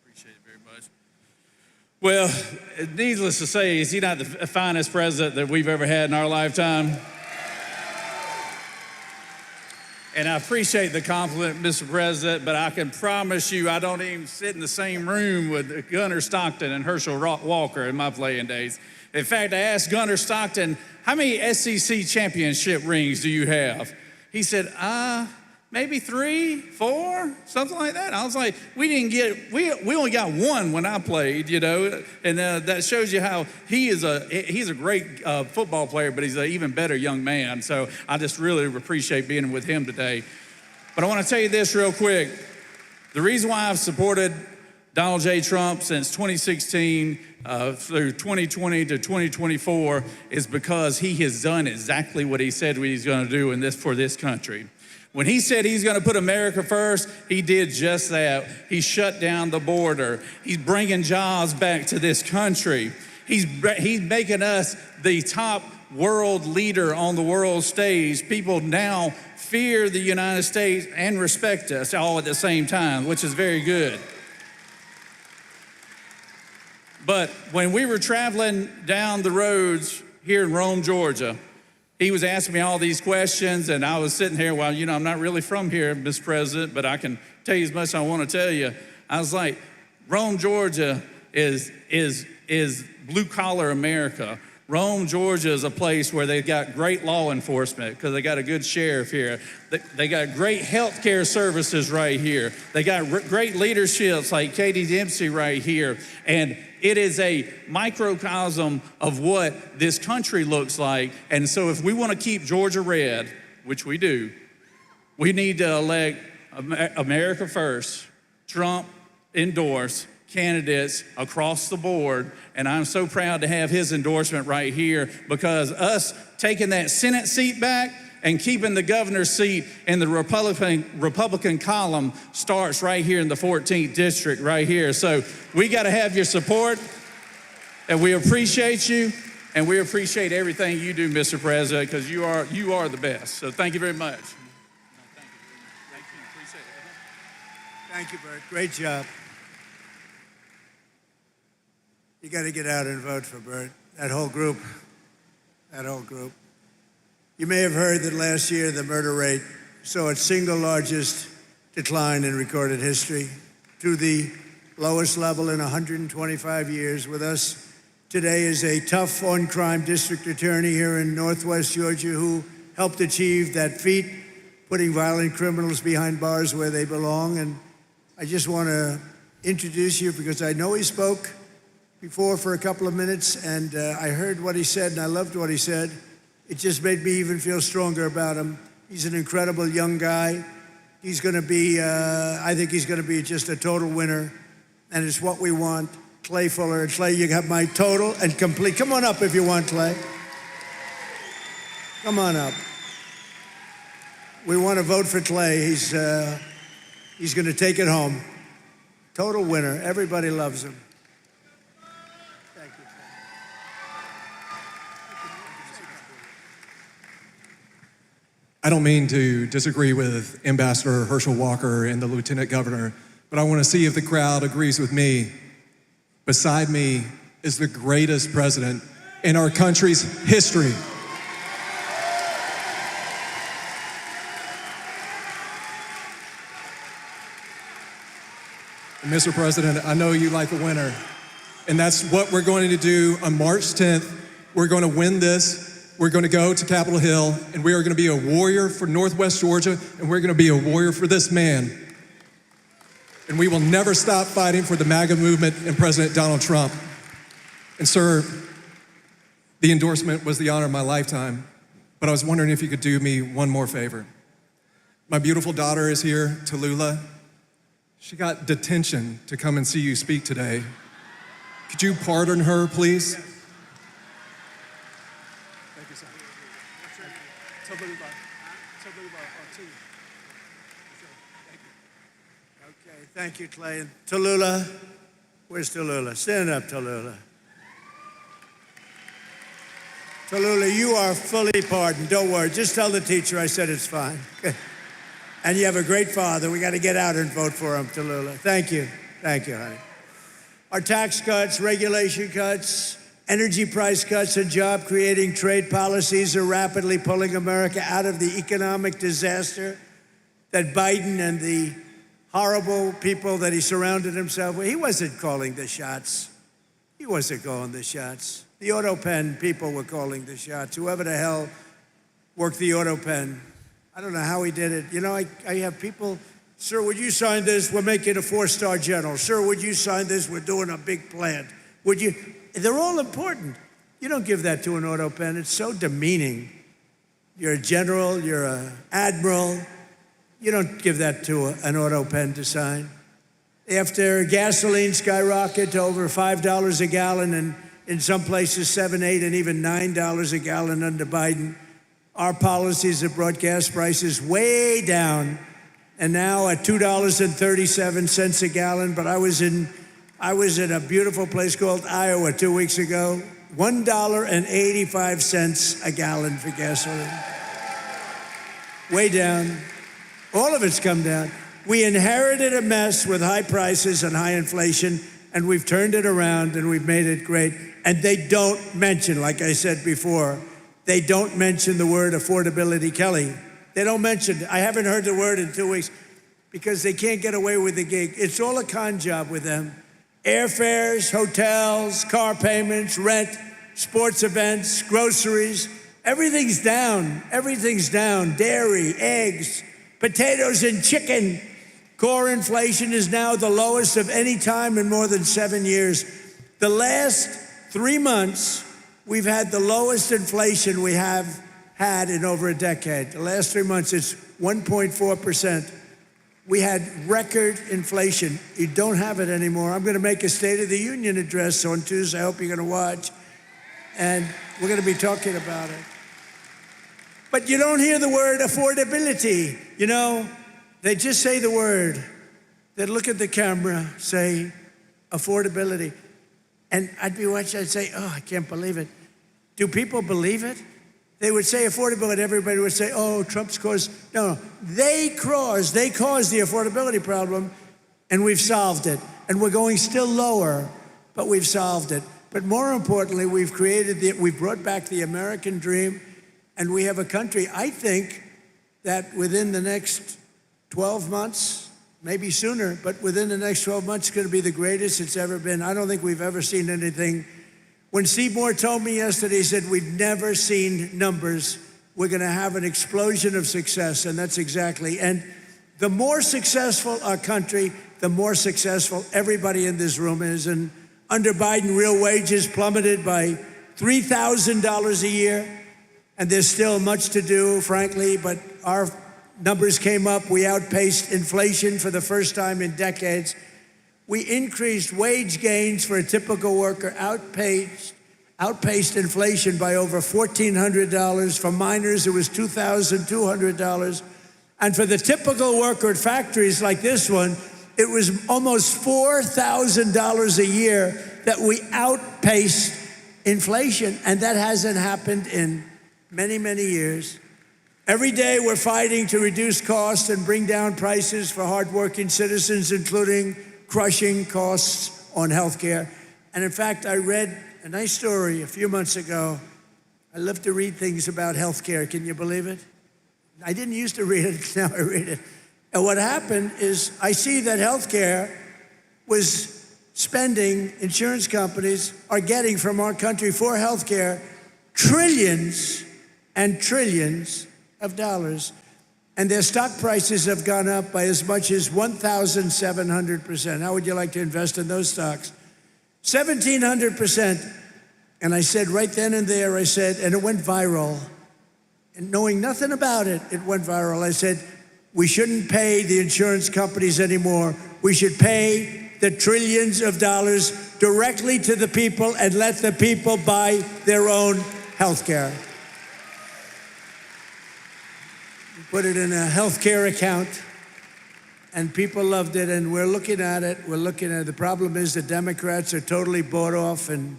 Appreciate it very much. Well, needless to say, is he not the finest president that we've ever had in our lifetime? And I appreciate the compliment, Mr. President, but I can promise you I don't even sit in the same room with Gunnar Stockton and Herschel Walker in my playing days. In fact, I asked Gunnar Stockton, how many SEC championship rings do you have? He said, maybe 3, 4, something like that. I was like, we only got one when I played, you know, and that shows you how he's a great football player, but he's an even better young man. So I just really appreciate being with him today. But I want to tell you this real quick. The reason why I've supported Donald J. Trump since 2016 through 2020 to 2024 is because he has done exactly what he said he's going to do for this country. When he said he's going to put America first, he did just that. He shut down the border. He's bringing jobs back to this country. He's making us the top world leader on the world stage. People now fear the United States and respect us all at the same time, which is very good. But when we were traveling down the roads here in Rome, Georgia, he was asking me all these questions, and I was sitting here, well, you know, I'm not really from here, Mr. President, but I can tell you as much as I want to tell you. I was like, Rome, Georgia is blue-collar America. Rome, Georgia is a place where they've got great law enforcement because they got a good sheriff here. They got great health care services right here. They got great leaderships like Katie Dempsey right here. And It is a microcosm of what this country looks like. And so if we want to keep Georgia red, which we do, we need to elect America first, Trump endorse candidates across the board. And I'm so proud to have his endorsement right here, because us taking that Senate seat back and keeping the governor's seat in the Republican column starts right here in the 14th district right here. So we got to have your support, and we appreciate you, and we appreciate everything you do, Mr. President, because you are the best. So thank you very much. Thank you, Bert. Great job. You got to get out and vote for Bert. That whole group. You may have heard that last year the murder rate saw its single largest decline in recorded history to the lowest level in 125 years. With us today is a tough on-crime district attorney here in Northwest Georgia who helped achieve that feat, putting violent criminals behind bars where they belong. And I just want to introduce you because I know he spoke before for a couple of minutes, and I heard what he said, and I loved what he said. It just made me even feel stronger about him. He's an incredible young guy. He's going to be, I think he's going to be just a total winner, and it's what we want. Clay Fuller. Clay, you got my total and complete. Come on up if you want, Clay. Come on up. We want to vote for Clay. He's going to take it home. Total winner. Everybody loves him. Thank you. I don't mean to disagree with Ambassador Herschel Walker and the Lieutenant Governor, but I want to see if the crowd agrees with me. Beside me is the greatest president in our country's history. And Mr. President, I know you like a winner, and that's what we're going to do on March 10th. We're going to win this. We're going to go to Capitol Hill, and we are going to be a warrior for Northwest Georgia, and we're going to be a warrior for this man. And we will never stop fighting for the MAGA movement and President Donald Trump. And sir, the endorsement was the honor of my lifetime, but I was wondering if you could do me one more favor. My beautiful daughter is here, Tallulah. She got detention to come and see you speak today. Could you pardon her, please? Thank you, sir. Okay, thank you, Clay. Tallulah, where's Tallulah? Stand up, Tallulah. Tallulah, you are fully pardoned. Don't worry. Just tell the teacher I said it's fine. And you have a great father. We got to get out and vote for him, Tallulah. Thank you. Thank you, honey. Our tax cuts, regulation cuts, energy price cuts, and job-creating trade policies are rapidly pulling America out of the economic disaster that Biden and the horrible people that he surrounded himself with. He wasn't calling the shots. He wasn't calling the shots. The auto pen people were calling the shots. Whoever the hell worked the auto pen. I don't know how he did it. You know, I have people, sir, would you sign this? We're making a 4-star general. Sir, would you sign this? We're doing a big plant. Would you? They're all important. You don't give that to an auto pen. It's so demeaning. You're a general, you're an admiral. You don't give that to an auto pen to sign. After gasoline skyrocketed to over $5 a gallon and in some places $7, $8, and even $9 a gallon under Biden, our policies have brought gas prices way down, and now at $2.37 a gallon. But I was in a beautiful place called Iowa 2 weeks ago, $1.85 a gallon for gasoline. Way down. All of it's come down. We inherited a mess with high prices and high inflation, and we've turned it around and we've made it great. And they don't mention, like I said before, they don't mention the word affordability, Kelly. They don't mention it. I haven't heard the word in 2 weeks because they can't get away with the gig. It's all a con job with them. Airfares, hotels, car payments, rent, sports events, groceries, everything's down. Everything's down. Dairy, eggs, potatoes and chicken. Core inflation is now the lowest of any time in more than 7 years. The last 3 months, we've had the lowest inflation we have had in over a decade. The last 3 months, it's 1.4%. We had record inflation. You don't have it anymore. I'm going to make a State of the Union address on Tuesday. I hope you're going to watch. And we're going to be talking about it. But you don't hear the word affordability. You know, they just say the word. They look at the camera, say affordability. And I'd be watching, I'd say, oh, I can't believe it. Do people believe it? They would say affordability, everybody would say, oh, Trump's caused. No, they caused the affordability problem, and we've solved it. And we're going still lower, but we've solved it. But more importantly, we've brought back the American dream, and we have a country, I think, that within the next 12 months, maybe sooner, but within the next 12 months, it's going to be the greatest it's ever been. I don't think we've ever seen anything. When Seymour told me yesterday, he said, we've never seen numbers. We're going to have an explosion of success, and that's exactly. And the more successful our country, the more successful everybody in this room is. And under Biden, real wages plummeted by $3,000 a year, and there's still much to do, frankly, but our numbers came up. We outpaced inflation for the first time in decades. We increased wage gains for a typical worker, outpaced inflation by over $1,400. For miners, it was $2,200. And for the typical worker at factories like this one, it was almost $4,000 a year that we outpaced inflation. And that hasn't happened in many, many years. Every day we're fighting to reduce costs and bring down prices for hardworking citizens, including crushing costs on health care. And in fact, I read a nice story a few months ago. I love to read things about health care. Can you believe it? I didn't used to read it, now I read it. And what happened is I see that health care was spending, insurance companies are getting from our country for health care trillions and trillions of dollars, and their stock prices have gone up by as much as 1,700%. How would you like to invest in those stocks? 1,700%. And I said right then and there, I said, and it went viral. And knowing nothing about it, it went viral. I said, we shouldn't pay the insurance companies anymore. We should pay the trillions of dollars directly to the people and let the people buy their own health care. Put it in a health care account, and people loved it, and we're looking at it. The problem is the Democrats are totally bought off and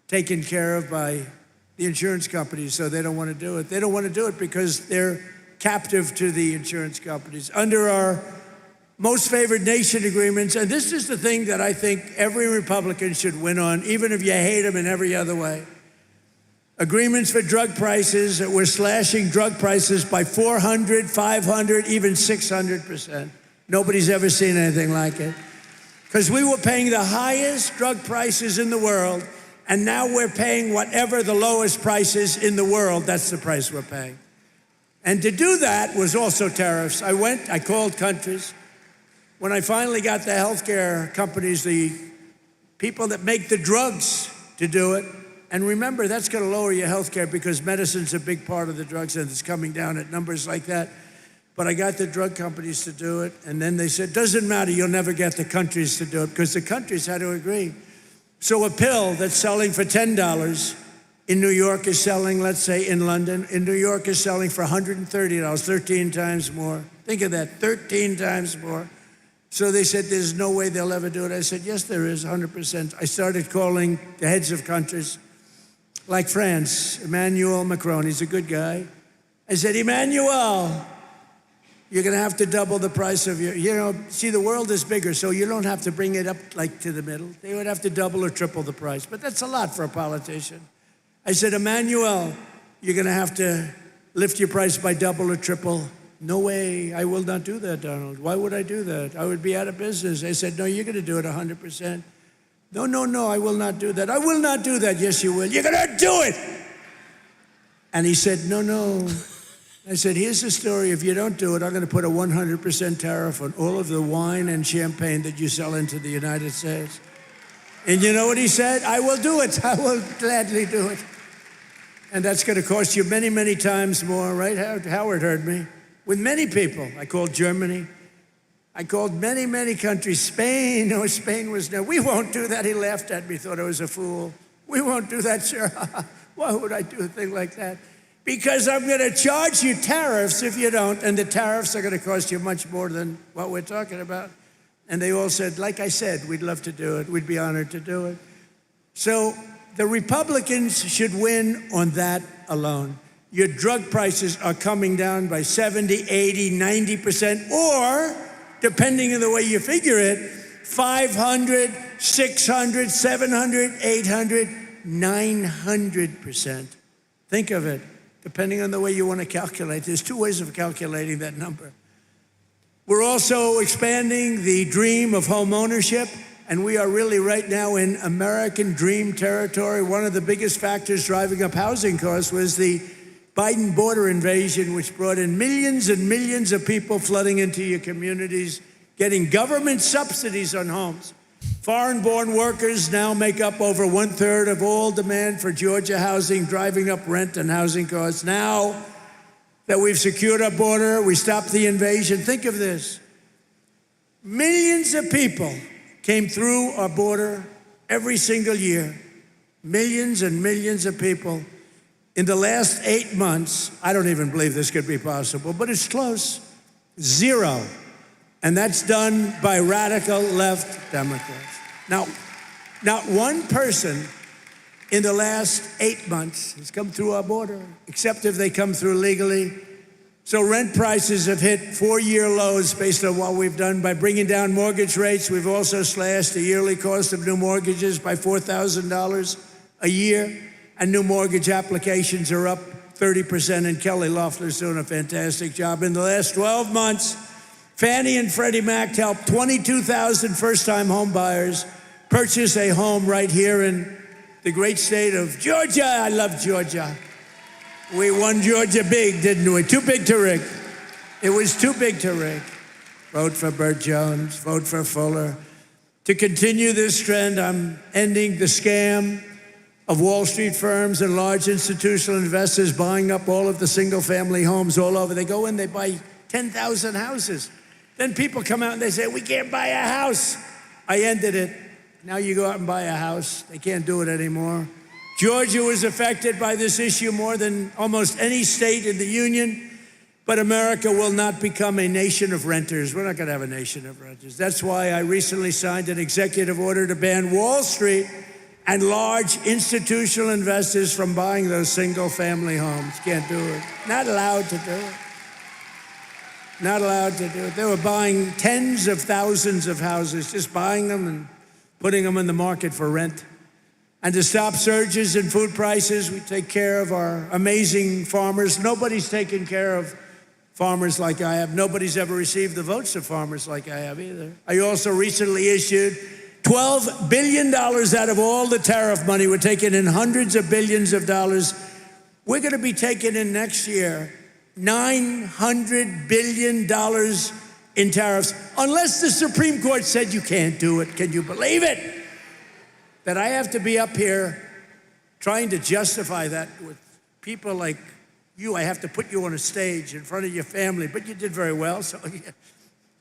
taken care of by the insurance companies, so they don't want to do it. They don't want to do it because they're captive to the insurance companies. Under our most favored nation agreements, and this is the thing that I think every Republican should win on, even if you hate them in every other way. Agreements for drug prices, we're slashing drug prices by 400, 500, even 600%. Nobody's ever seen anything like it. Because we were paying the highest drug prices in the world, and now we're paying whatever the lowest price is in the world, that's the price we're paying. And to do that was also tariffs. I called countries. When I finally got the healthcare companies, the people that make the drugs to do it, and remember, that's going to lower your health care because medicine's a big part of the drugs, and it's coming down at numbers like that. But I got the drug companies to do it, and then they said, doesn't matter, you'll never get the countries to do it, because the countries had to agree. So a pill that's selling for $10 in New York is selling, let's say in London, in New York is selling for $130, 13 times more. Think of that, 13 times more. So they said, there's no way they'll ever do it. I said, yes, there is, 100%. I started calling the heads of countries, like France, Emmanuel Macron, he's a good guy. I said, Emmanuel, you're going to have to double the price of your, see, the world is bigger, so you don't have to bring it up like to the middle. They would have to double or triple the price, but that's a lot for a politician. I said, Emmanuel, you're going to have to lift your price by double or triple. No way, I will not do that, Donald. Why would I do that? I would be out of business. I said, no, you're going to do it 100%. No, I will not do that. I will not do that. Yes, you will. You're going to do it. And he said, no. I said, here's the story. If you don't do it, I'm going to put a 100% tariff on all of the wine and champagne that you sell into the United States. And you know what he said? I will do it. I will gladly do it. And that's going to cost you many, many times more, right? Howard heard me. With many people. I called Germany. I called many, many countries. Spain. Oh, Spain was no. We won't do that. He laughed at me, thought I was a fool. We won't do that, sir. Why would I do a thing like that? Because I'm going to charge you tariffs if you don't, and the tariffs are going to cost you much more than what we're talking about. And they all said, like I said, we'd love to do it. We'd be honored to do it. So the Republicans should win on that alone. Your drug prices are coming down by 70, 80, 90%, or, depending on the way you figure it, 500, 600, 700, 800, 900%. Think of it, depending on the way you want to calculate. There's two ways of calculating that number. We're also expanding the dream of home ownership, and we are really right now in American dream territory. One of the biggest factors driving up housing costs was the Biden border invasion, which brought in millions and millions of people flooding into your communities, getting government subsidies on homes. Foreign-born workers now make up over 1/3 of all demand for Georgia housing, driving up rent and housing costs. Now that we've secured our border, we stopped the invasion. Think of this. Millions of people came through our border every single year. Millions and millions of people. In the last 8 months, I don't even believe this could be possible, but it's close. 0. And that's done by radical left Democrats. Now, not one person in the last 8 months has come through our border, except if they come through legally. So rent prices have hit 4-year lows based on what we've done by bringing down mortgage rates. We've also slashed the yearly cost of new mortgages by $4,000 a year, and new mortgage applications are up 30%, and Kelly Loeffler's doing a fantastic job. In the last 12 months, Fannie and Freddie Mac helped 22,000 first-time home buyers purchase a home right here in the great state of Georgia. I love Georgia. We won Georgia big, didn't we? Too big to rig. It was too big to rig. Vote for Burt Jones, vote for Fuller. To continue this trend, I'm ending the scam of Wall Street firms and large institutional investors buying up all of the single-family homes all over. They go in, they buy 10,000 houses. Then people come out and they say, we can't buy a house. I ended it. Now you go out and buy a house. They can't do it anymore. Georgia was affected by this issue more than almost any state in the union, but America will not become a nation of renters. We're not going to have a nation of renters. That's why I recently signed an executive order to ban Wall Street and large institutional investors from buying those single-family homes. Can't do it. Not allowed to do it. Not allowed to do it. They were buying tens of thousands of houses, just buying them and putting them in the market for rent. And to stop surges in food prices, we take care of our amazing farmers. Nobody's taken care of farmers like I have. Nobody's ever received the votes of farmers like I have either. I also recently issued $12 billion out of all the tariff money. We're taking in hundreds of billions of dollars. We're going to be taking in next year $900 billion in tariffs, unless the Supreme Court said you can't do it. Can you believe it? That I have to be up here trying to justify that with people like you. I have to put you on a stage in front of your family, but you did very well, so it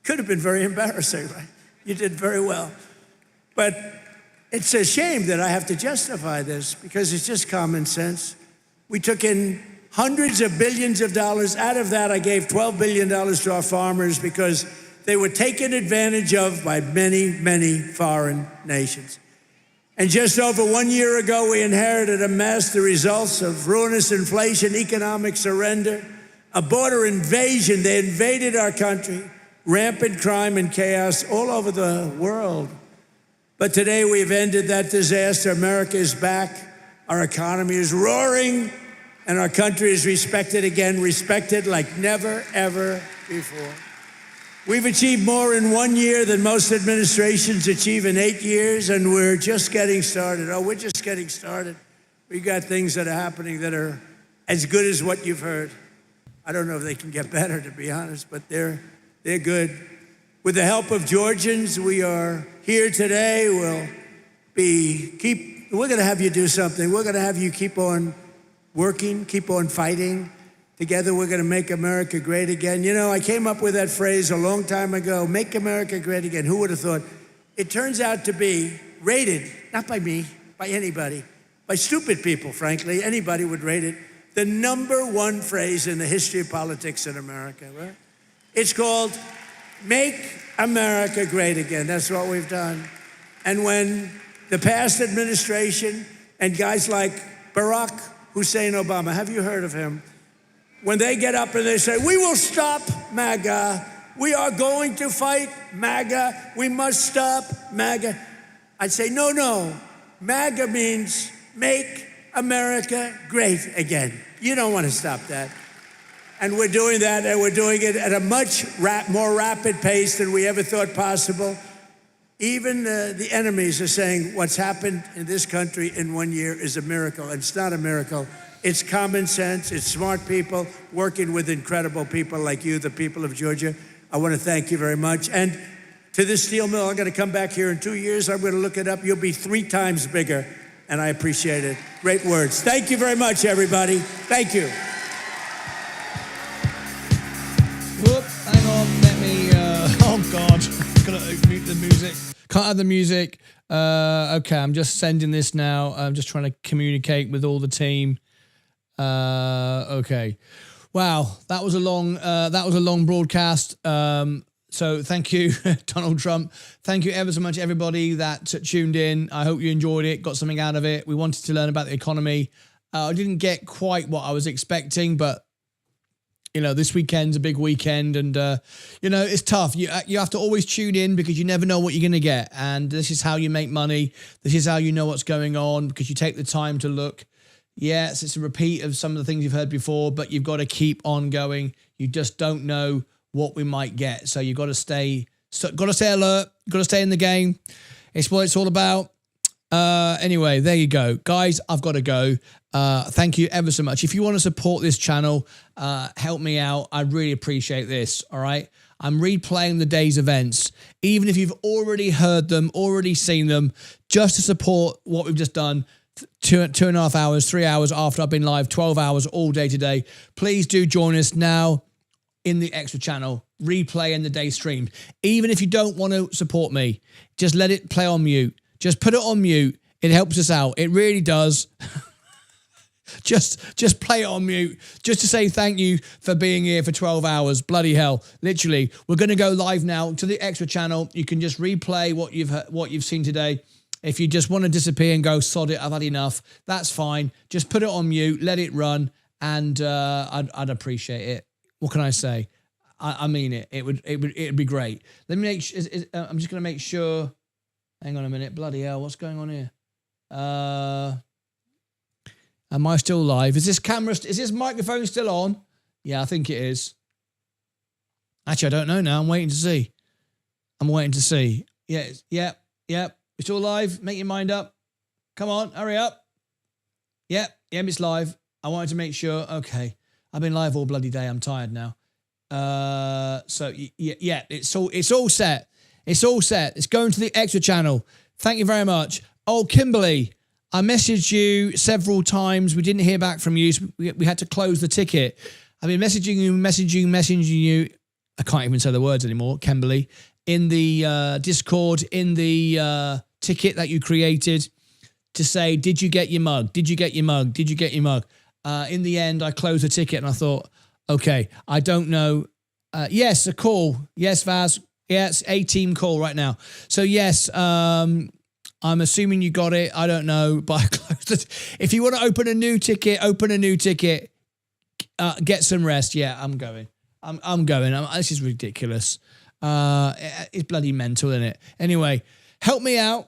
could have been very embarrassing, right? You did very well. But it's a shame that I have to justify this because it's just common sense. We took in hundreds of billions of dollars. Out of that, I gave $12 billion to our farmers because they were taken advantage of by many, many foreign nations. And just over 1 year ago, we inherited a mess, the results of ruinous inflation, economic surrender, a border invasion. They invaded our country, rampant crime and chaos all over the world. But today we've ended that disaster. America is back. Our economy is roaring. And our country is respected again, respected like never, ever before. We've achieved more in 1 year than most administrations achieve in 8 years, and we're just getting started. Oh, we're just getting started. We got things that are happening that are as good as what you've heard. I don't know if they can get better, to be honest, but they're good. With the help of Georgians, we are here today. We'll we're going to have you do something. We're going to have you keep on working, keep on fighting. Together, we're going to make America great again. You know, I came up with that phrase a long time ago, make America great again. Who would have thought? It turns out to be rated, not by me, by anybody, by stupid people, frankly. Anybody would rate it. The #1 phrase in the history of politics in America, right? It's called Make America Great Again. That's what we've done. And when the past administration and guys like Barack Hussein Obama, have you heard of him? When they get up and they say, we will stop MAGA, we are going to fight MAGA, we must stop MAGA. I'd say, no, MAGA means make America great again. You don't want to stop that. And we're doing that, and we're doing it at a much more rapid pace than we ever thought possible. Even the enemies are saying what's happened in this country in 1 year is a miracle. And it's not a miracle. It's common sense. It's smart people working with incredible people like you, the people of Georgia. I want to thank you very much. And to this steel mill, I'm going to come back here in 2 years. I'm going to look it up. You'll be 3 times bigger, and I appreciate it. Great words. Thank you very much, everybody. Thank you. Whoop, hang on, let me, oh God, gotta mute the music. Can't have the music. Okay, I'm just sending this now. I'm just trying to communicate with all the team. Okay. Wow, that was a long broadcast. So thank you, Donald Trump. Thank you ever so much, everybody that tuned in. I hope you enjoyed it, got something out of it. We wanted to learn about the economy. I didn't get quite what I was expecting, but you know, this weekend's a big weekend, and you know, it's tough. You have to always tune in because you never know what you're going to get, and this is how you make money. This is how you know what's going on, because you take the time to look. Yes, it's a repeat of some of the things you've heard before, but you've got to keep on going. You just don't know what we might get, so you've got to stay alert. You've got to stay in the game. It's what it's all about. Anyway, there you go. Guys, I've got to go. Thank you ever so much. If you want to support this channel, help me out. I'd really appreciate this, all right? I'm replaying the day's events. Even if you've already heard them, already seen them, just to support what we've just done, 2.5 hours, 3 hours after I've been live, 12 hours all day today, please do join us now in the extra channel, replaying the day stream. Even if you don't want to support me, just let it play on mute. Just put it on mute. It helps us out. It really does. Just play it on mute. Just to say thank you for being here for 12 hours. Bloody hell. Literally. We're going to go live now to the extra channel. You can just replay what you've seen today. If you just want to disappear and go, sod it, I've had enough, that's fine. Just put it on mute, let it run, and I'd appreciate it. What can I say? I mean it. It'd be great. Let me make. I'm just going to make sure. Hang on a minute. Bloody hell, what's going on here? Am I still live? Is this microphone still on? Yeah, I think it is. Actually, I don't know now. I'm waiting to see. Yep. It's all live. Make your mind up. Come on, hurry up. Yep, it's live. I wanted to make sure. Okay. I've been live all bloody day. I'm tired now. So yeah, it's all set. It's all set. It's going to the extra channel. Thank you very much. Oh, Kimberly, I messaged you several times. We didn't hear back from you. So we had to close the ticket. I've been messaging you. I can't even say the words anymore, Kimberly, in the Discord, in the ticket that you created to say, did you get your mug? Did you get your mug? Did you get your mug? In the end, I closed the ticket and I thought, okay, I don't know. Yes, a call. Yes, Vaz. Yes, a team call right now. So yes, I'm assuming you got it. I don't know, but I closed it. If you want to open a new ticket, get some rest. Yeah, I'm going. I'm going. This is ridiculous. It's bloody mental, isn't it? Anyway, help me out.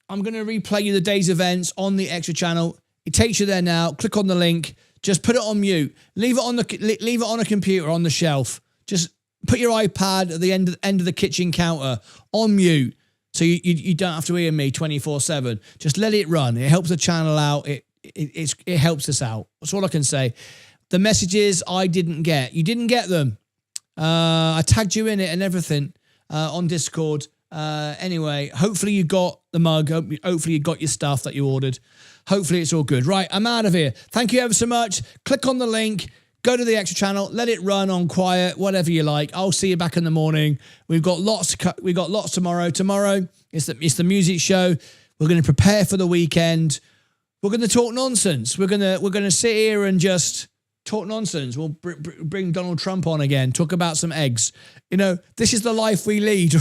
I'm going to replay you the day's events on the extra channel. It takes you there now. Click on the link. Just put it on mute. Leave it on a computer on the shelf. Just put your iPad at the end of the kitchen counter on mute, so you don't have to hear me 24/7. Just let it run. It helps the channel out. It helps us out. That's all I can say. The messages I didn't get. You didn't get them. I tagged you in it and everything on Discord. Anyway, hopefully you got the mug. Hopefully you got your stuff that you ordered. Hopefully it's all good. Right, I'm out of here. Thank you ever so much. Click on the link. Go to the extra channel. Let it run on quiet, whatever you like. I'll see you back in the morning. We've got lots. We got lots tomorrow. Tomorrow it's the music show. We're going to prepare for the weekend. We're going to talk nonsense. We're going to sit here and just talk nonsense. We'll bring Donald Trump on again. Talk about some eggs. You know, this is the life we lead.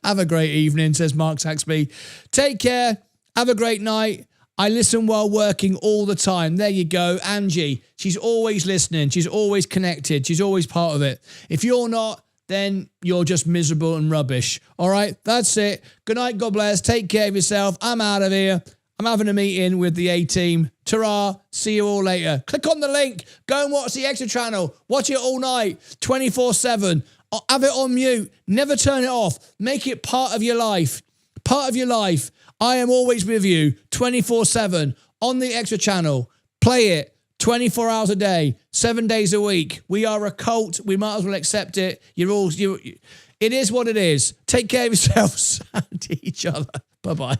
Have a great evening, says Mark Saxby. Take care. Have a great night. I listen while working all the time. There you go. Angie, she's always listening. She's always connected. She's always part of it. If you're not, then you're just miserable and rubbish. All right, that's it. Good night. God bless. Take care of yourself. I'm out of here. I'm having a meeting with the A-team. Ta-ra. See you all later. Click on the link. Go and watch the extra channel. Watch it all night, 24/7. Have it on mute. Never turn it off. Make it part of your life. Part of your life. I am always with you, 24/7, on the extra channel. Play it 24 hours a day, 7 days a week. We are a cult. We might as well accept it. It is what it is. Take care of yourselves and each other. Bye-bye.